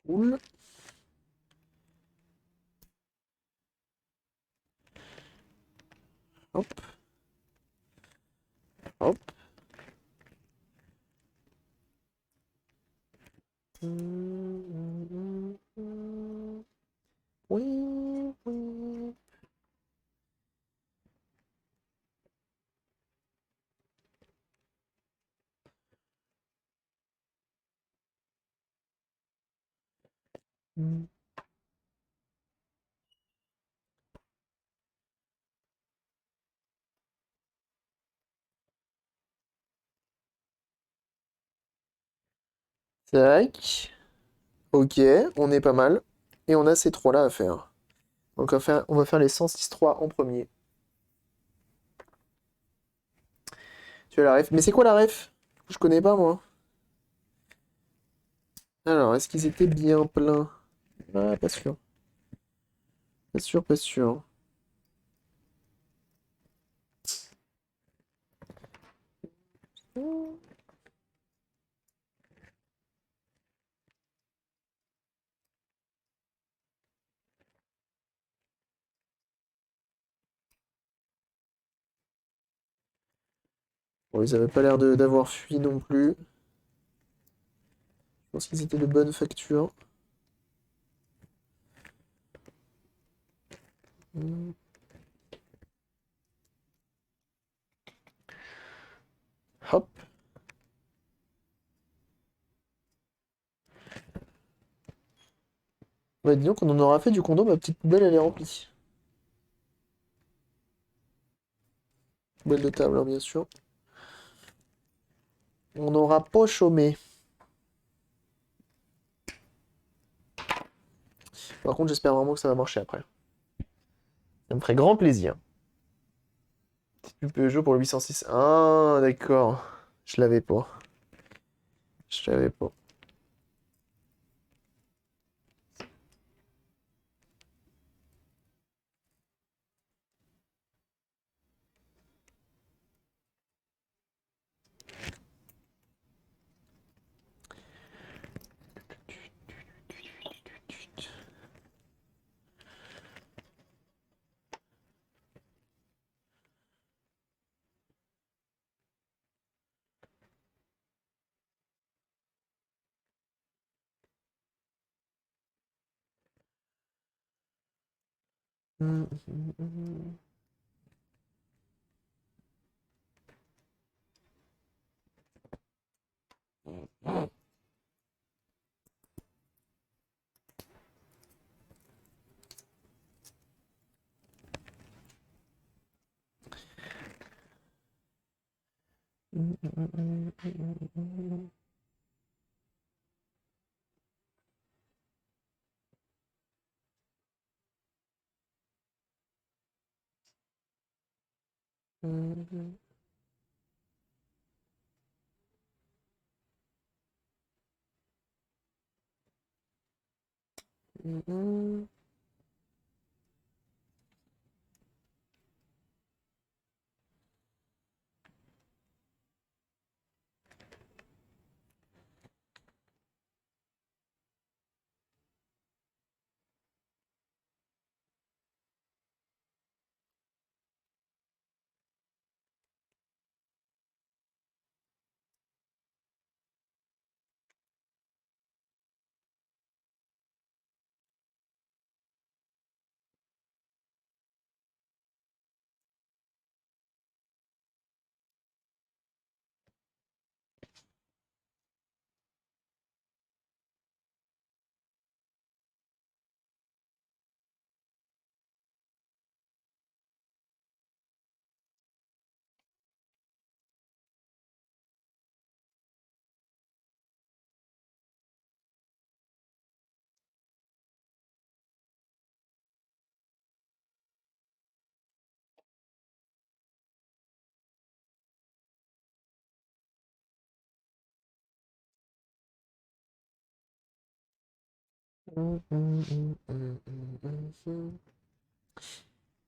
S1: Cool. Hop. Hop. Oui, oui. Tac. Ok, on est pas mal. Et on a ces trois-là à faire. Donc on va faire les 106-3 en premier. Tu as la ref. Mais c'est quoi la ref? Je connais pas moi. Alors, est-ce qu'ils étaient bien pleins? Ah, pas sûr. Pas sûr, pas sûr. Bon, ils avaient pas l'air d'avoir fui non plus. Je pense qu'ils étaient de bonne facture. Hmm. Hop. Bah, dis donc, on en aura fait du condo, ma petite poubelle elle est remplie. Poubelle de table, hein, bien sûr. On n'aura pas chômé. Par contre, j'espère vraiment que ça va marcher après. Ça me ferait grand plaisir. Tu peux jouer pour le 806. Ah, d'accord. Je l'avais pas. Je l'avais pas.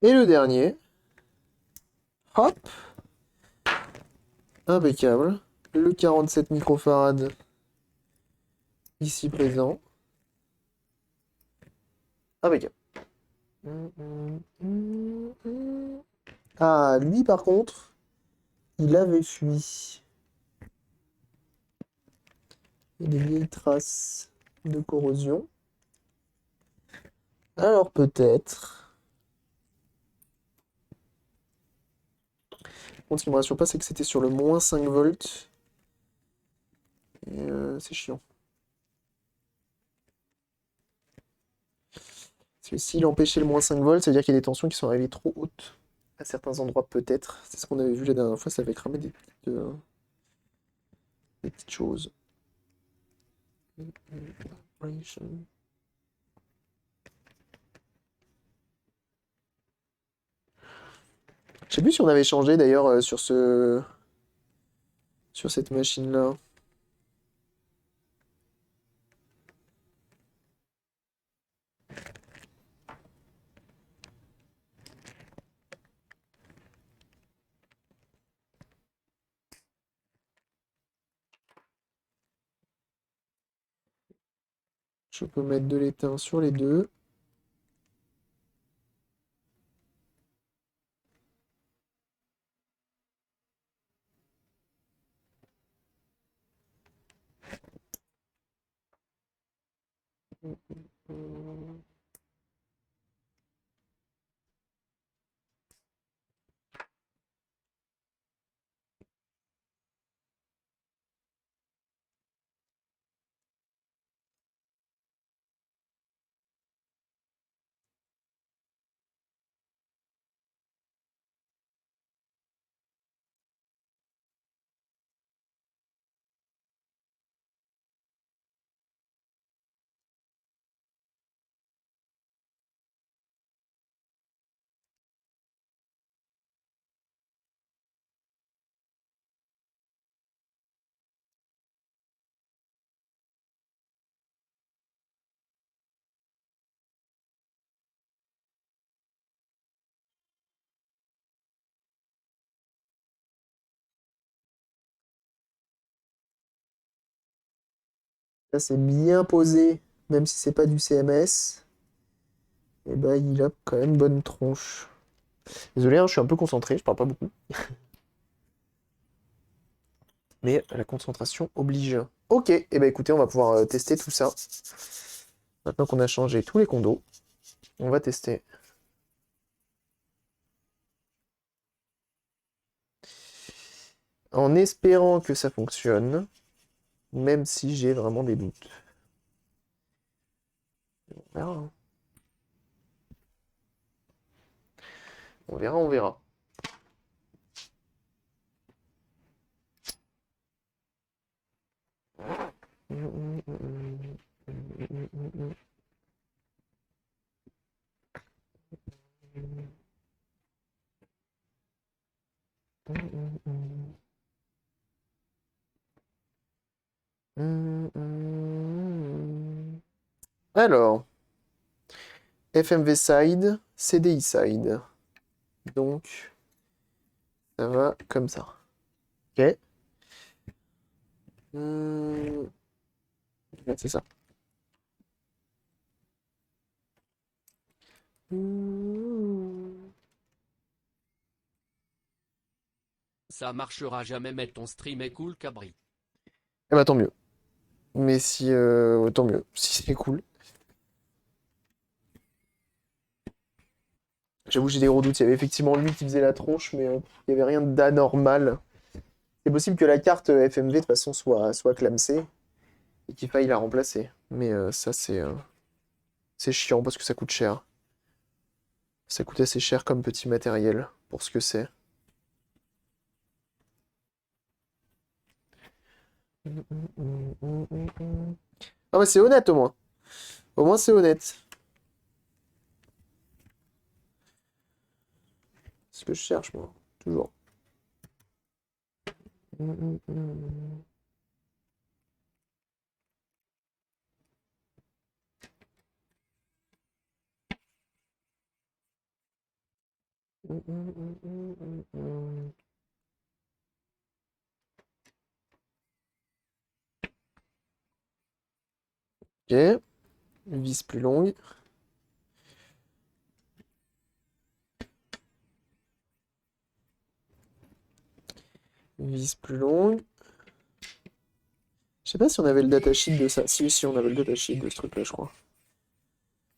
S1: Et le dernier. Hop. Impeccable. Le 47 microfarad ici présent. Impeccable. Ah, lui par contre, il avait fui. Il y a des vieilles traces de corrosion. Alors peut-être. Bon, ce qui me rassure pas, c'est que c'était sur le moins 5 volts. Et c'est chiant. Parce que s'il empêchait le moins 5 volts, ça veut dire qu'il y a des tensions qui sont arrivées trop hautes. À certains endroits peut-être. C'est ce qu'on avait vu la dernière fois, ça avait cramé des petites choses. Je sais plus si on avait changé d'ailleurs sur cette machine-là. Je peux mettre de l'étain sur les deux. Là, c'est bien posé, même si c'est pas du CMS. Et bah, il a quand même bonne tronche. Désolé, hein, je suis un peu concentré, je parle pas beaucoup. Mais la concentration oblige. Ok, et bah écoutez, on va pouvoir tester tout ça. Maintenant qu'on a changé tous les condos, on va tester. En espérant que ça fonctionne, même si j'ai vraiment des doutes. On verra, hein. On verra, on verra. Alors, FMV side, CDI side. Donc, ça va comme ça. Ok. Ouais, c'est ça.
S2: Ça marchera jamais, mais ton stream est cool, Cabri.
S1: Eh bah tant mieux. Mais si, tant mieux. Si c'est cool. J'avoue, j'ai des gros doutes. Il y avait effectivement lui qui faisait la tronche, mais il n'y avait rien d'anormal. C'est possible que la carte FMV de toute façon soit clamsée et qu'il faille la remplacer. Mais ça, c'est chiant parce que ça coûte cher. Ça coûte assez cher comme petit matériel pour ce que c'est. Ah, mais c'est honnête au moins. Au moins, c'est honnête. C'est ce que je cherche, moi. Toujours. Ok. Vis plus longue. Vis plus longue. Je sais pas si on avait le datasheet de ça. Si, on avait le datasheet de ce truc-là, je crois.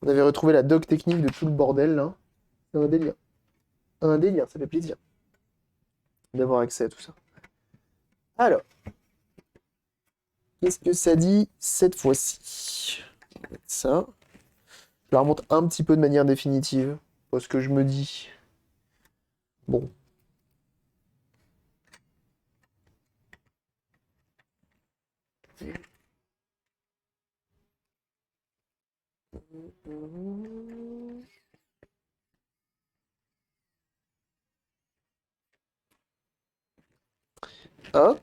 S1: On avait retrouvé la doc technique de tout le bordel, là. C'est un délire. Un délire, ça fait plaisir d'avoir accès à tout ça. Alors, qu'est-ce que ça dit cette fois-ci? On va mettre ça. Je la remonte un petit peu de manière définitive, parce que je me dis... Bon. Hop.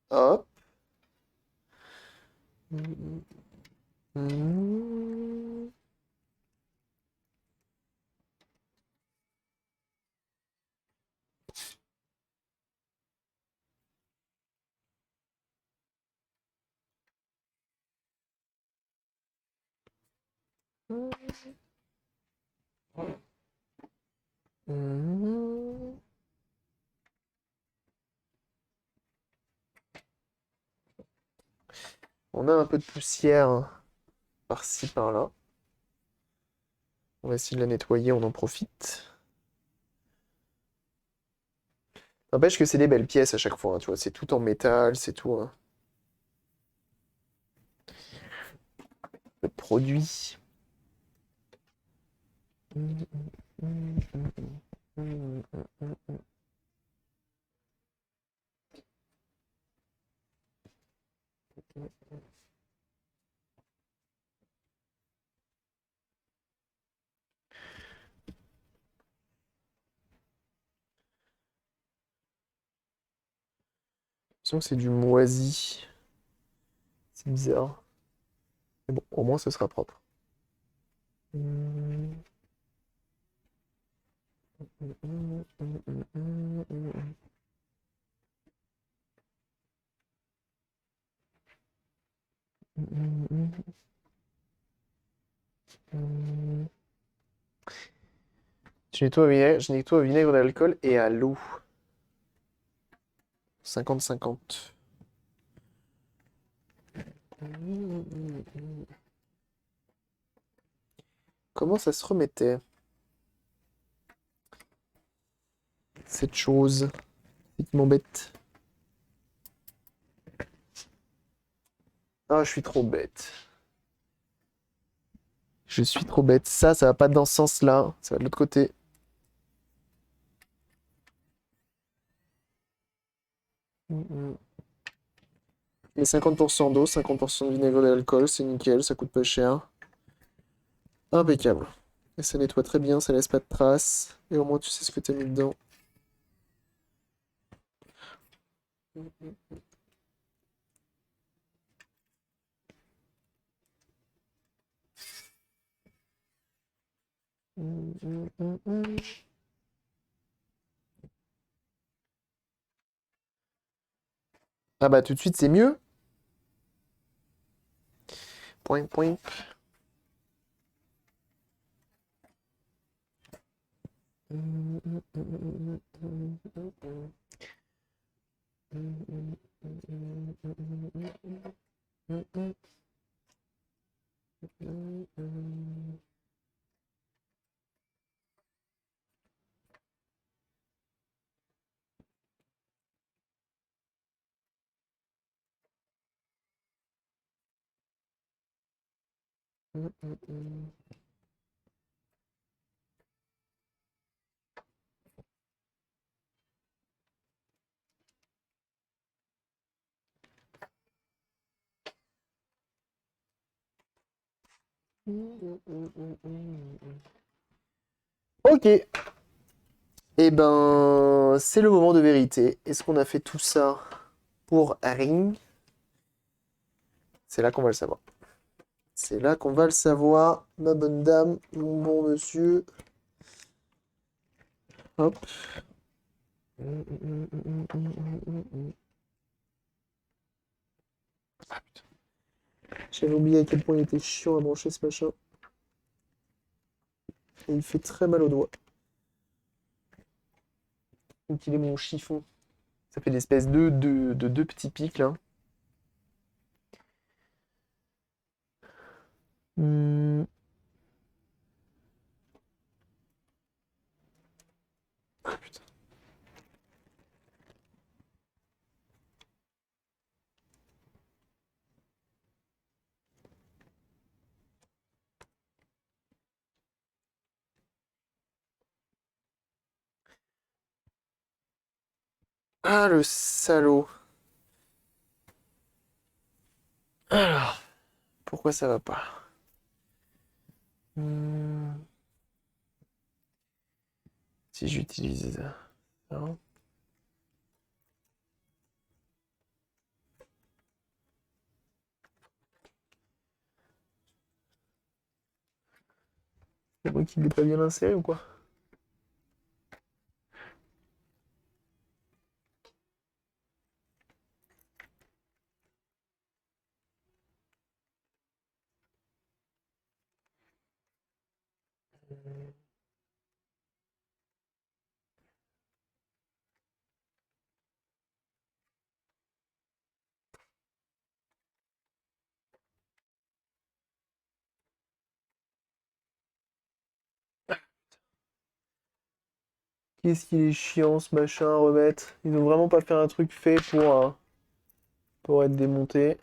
S1: Hop. On a un peu de poussière par-ci, par-là. On va essayer de la nettoyer, on en profite. N'empêche que c'est des belles pièces à chaque fois, hein, tu vois, c'est tout en métal, c'est tout, hein. Le produit. L'impression que c'est du moisi. C'est bizarre. Mais bon, au moins ce sera propre. Je nettoie au vinaigre d'alcool et à l'eau. 50-50. Comment ça se remettait, cette chose qui m'embête? Ah, je suis trop bête. Je suis trop bête. Ça va pas dans ce sens-là. Ça va de l'autre côté. Et 50% d'eau, 50% de vinaigre d'alcool, c'est nickel, ça coûte pas cher. Impeccable. Et ça nettoie très bien, ça laisse pas de traces. Et au moins tu sais ce que t'as mis dedans. Ah bah tout de suite c'est mieux. Point, point. Ok. Eh ben, c'est le moment de vérité. Est-ce qu'on a fait tout ça pour rien? C'est là qu'on va le savoir. C'est là qu'on va le savoir, ma bonne dame, mon bon monsieur. Hop. Ah putain. J'avais oublié à quel point il était chiant à brancher ce machin. Et il fait très mal aux doigts. Donc il est mon chiffon. Ça fait des espèces de deux petits pics là. Hmm. Ah putain. Ah le salaud. Alors, pourquoi ça va pas? Hmm. Si j'utilise ça. C'est moi qui l'ai pas bien inséré ou quoi? Qu'est-ce qu'il est chiant ce machin à remettre. Ils ont vraiment pas fait un truc fait pour être démonté.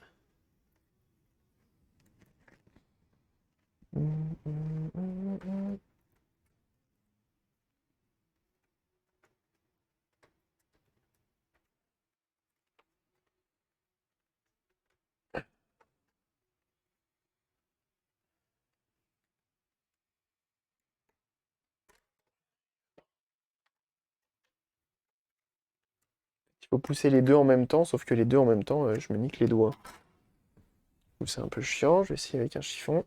S1: Il faut pousser les deux en même temps, sauf que les deux en même temps, je me nique les doigts. C'est un peu chiant, je vais essayer avec un chiffon.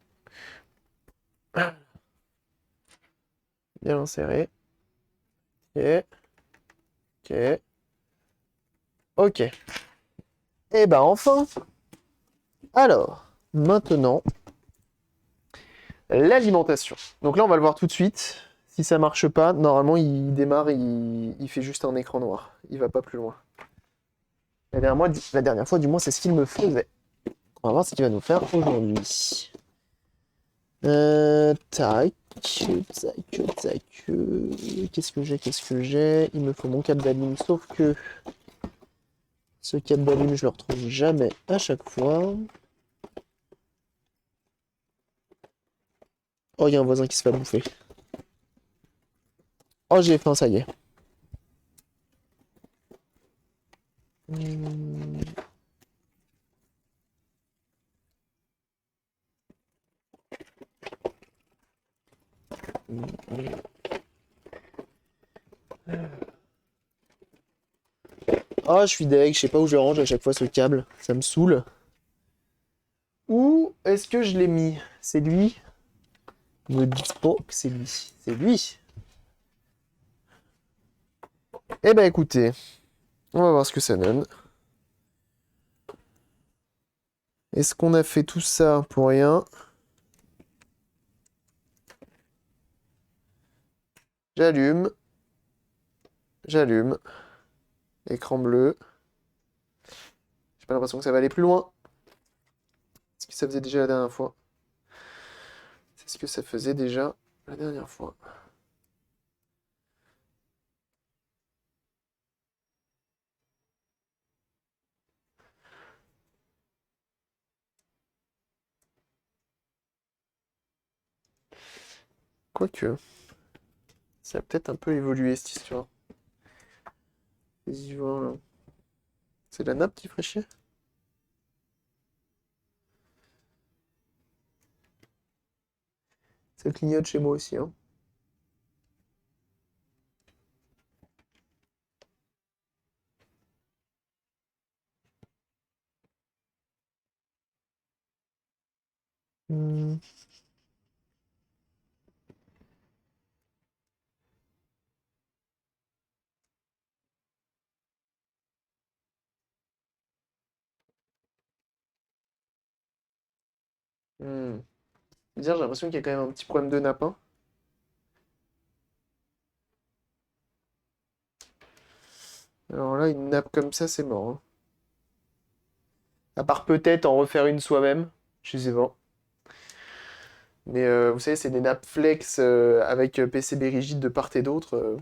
S1: Bien inséré. Ok. Ok. Ok. Et bah enfin. Alors, maintenant, l'alimentation. Donc là, on va le voir tout de suite. Si ça marche pas, normalement, il démarre, il fait juste un écran noir. Il va pas plus loin. La dernière fois, du moins, c'est ce qu'il me faisait. On va voir ce qu'il va nous faire aujourd'hui. Tac, tac, tac. Qu'est-ce que j'ai? Qu'est-ce que j'ai? Il me faut mon câble d'allume, sauf que ce câble d'allume, je le retrouve jamais à chaque fois. Oh, il y a un voisin qui se fait bouffer. Oh, j'ai faim, ça y est. Hmm. Oh, je suis deg, je sais pas où je le range à chaque fois ce câble. Ça me saoule. Où est-ce que je l'ai mis? C'est lui? Me dis pas que c'est lui. C'est lui. Eh ben écoutez, on va voir ce que ça donne. Est-ce qu'on a fait tout ça pour rien? J'allume. J'allume. Écran bleu. J'ai pas l'impression que ça va aller plus loin. C'est ce que ça faisait déjà la dernière fois. C'est ce que ça faisait déjà la dernière fois. Quoique, ça a peut-être un peu évolué cette histoire. Les ivoires, là. C'est la nappe qui ferait chier? Ça clignote chez moi aussi, hein. Dire, j'ai l'impression qu'il y a quand même un petit problème de nappe, hein. Alors là, une nappe comme ça, c'est mort, hein. À part peut-être en refaire une soi-même, je sais pas. Mais vous savez, c'est des nappes flex avec PCB rigide de part et d'autre.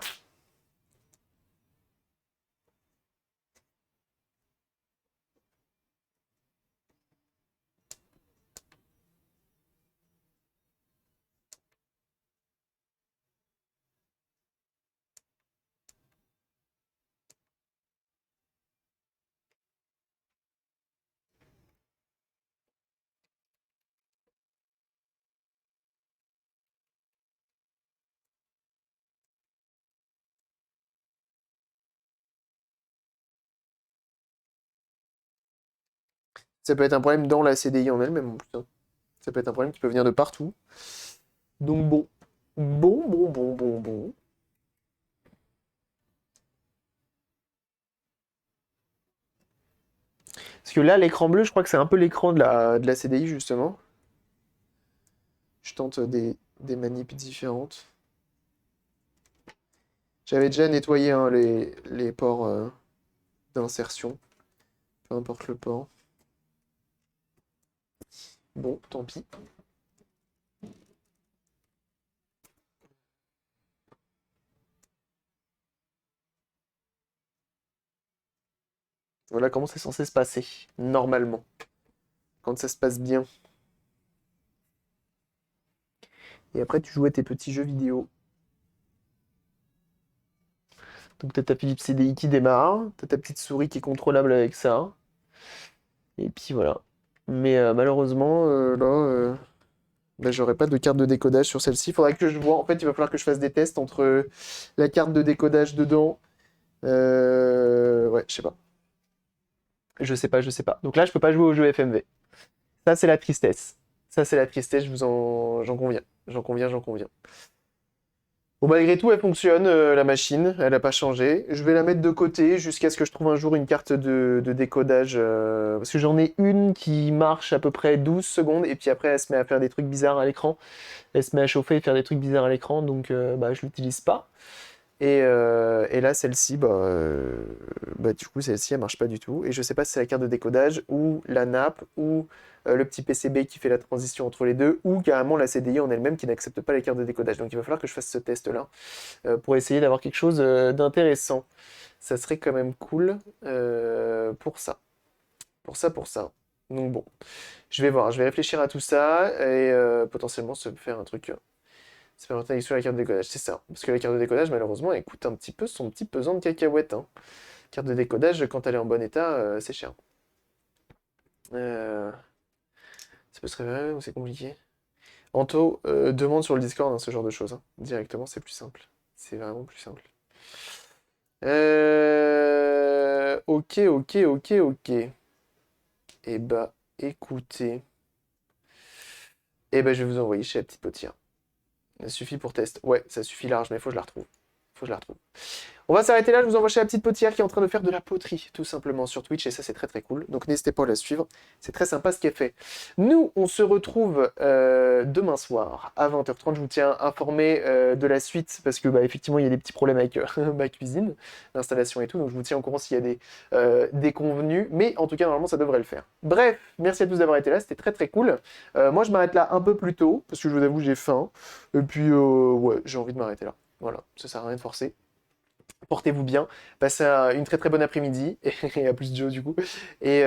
S1: Ça peut être un problème dans la CDI en elle-même, en plus, hein. Ça peut être un problème qui peut venir de partout. Donc bon. Bon. Parce que là, l'écran bleu, je crois que c'est un peu l'écran de la CDI, justement. Je tente des manips différentes. J'avais déjà nettoyé hein, les ports d'insertion. Peu importe le port. Bon, tant pis. Voilà comment c'est censé se passer, normalement. Quand ça se passe bien. Et après, tu joues à tes petits jeux vidéo. Donc t'as ta Philips CDI qui démarre, t'as ta petite souris qui est contrôlable avec ça. Et puis voilà. Mais malheureusement, là, bah, j'aurai pas de carte de décodage sur celle-ci. Faudrait que je vois. En fait, il va falloir que je fasse des tests entre la carte de décodage dedans. Ouais, je sais pas. Je sais pas. Donc là, je peux pas jouer au jeu FMV. Ça, c'est la tristesse. Ça, c'est la tristesse, j'en conviens. J'en conviens. Bon, malgré tout, elle fonctionne, la machine, elle n'a pas changé. Je vais la mettre de côté jusqu'à ce que je trouve un jour une carte de décodage. Parce que j'en ai une qui marche à peu près 12 secondes, et puis après, elle se met à faire des trucs bizarres à l'écran. Elle se met à chauffer et faire des trucs bizarres à l'écran, donc bah, je l'utilise pas. Et là, celle-ci, bah, du coup, celle-ci, elle marche pas du tout. Et je sais pas si c'est la carte de décodage, ou la nappe, ou le petit PCB qui fait la transition entre les deux, ou carrément la CDI en elle-même qui n'accepte pas les cartes de décodage. Donc il va falloir que je fasse ce test-là pour essayer d'avoir quelque chose d'intéressant. Ça serait quand même cool pour ça. Pour ça. Donc bon, je vais voir, je vais réfléchir à tout ça et potentiellement se faire un truc. C'est pas une sur la carte de décodage, c'est ça. Parce que la carte de décodage, malheureusement, elle coûte un petit peu son petit pesant de cacahuètes, hein. Carte de décodage, quand elle est en bon état, c'est cher. Euh, Ça peut se révéler ou c'est compliqué? Anto, demande sur le Discord hein, ce genre de choses, hein. Directement, c'est plus simple. C'est vraiment plus simple. Ok. Eh bah, écoutez. Eh bah, je vais vous envoyer chez la petite potière. Ça suffit pour test. Ouais, ça suffit large, mais il faut que je la retrouve. Faut que je la retrouve. On va s'arrêter là, je vous envoie chez la petite potière qui est en train de faire de la poterie, tout simplement, sur Twitch, et ça c'est très très cool. Donc n'hésitez pas à la suivre, c'est très sympa ce qu'elle fait. Nous, on se retrouve demain soir à 20h30, je vous tiens informé de la suite, parce que bah, effectivement il y a des petits problèmes avec ma cuisine, l'installation et tout, donc je vous tiens au courant s'il y a des déconvenus, mais en tout cas normalement ça devrait le faire. Bref, merci à tous d'avoir été là, c'était très très cool. Moi je m'arrête là un peu plus tôt, parce que je vous avoue j'ai faim, et puis ouais, j'ai envie de m'arrêter là. Voilà, ça sert à rien de forcer. Portez-vous bien, passez une très très bonne après-midi, et à plus Joe du coup. Et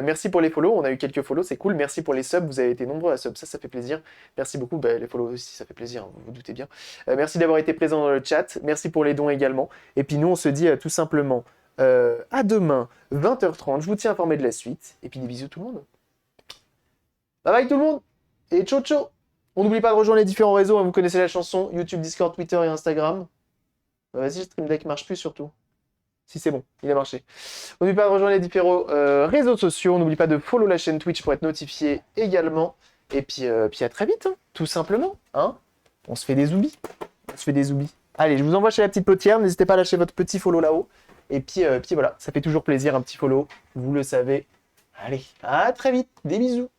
S1: merci pour les follow, on a eu quelques follow, c'est cool. Merci pour les subs, vous avez été nombreux à sub, ça fait plaisir. Merci beaucoup, bah, les follow aussi, ça fait plaisir, vous vous doutez bien. Merci d'avoir été présent dans le chat, merci pour les dons également. Et puis nous, on se dit tout simplement à demain, 20h30, je vous tiens informé de la suite. Et puis des bisous tout le monde. Bye bye tout le monde, et ciao ciao. On n'oublie pas de rejoindre les différents réseaux, hein, vous connaissez la chanson, YouTube, Discord, Twitter et Instagram. Vas-y, le Stream Deck marche plus surtout. Si c'est bon, il a marché. N'oublie pas de rejoindre les différents réseaux sociaux. N'oublie pas de follow la chaîne Twitch pour être notifié également. Et puis à très vite, hein, tout simplement. Hein, on se fait des zoubis. Allez, je vous envoie chez la petite potière. N'hésitez pas à lâcher votre petit follow là-haut. Et puis voilà, ça fait toujours plaisir, un petit follow. Vous le savez. Allez, à très vite. Des bisous.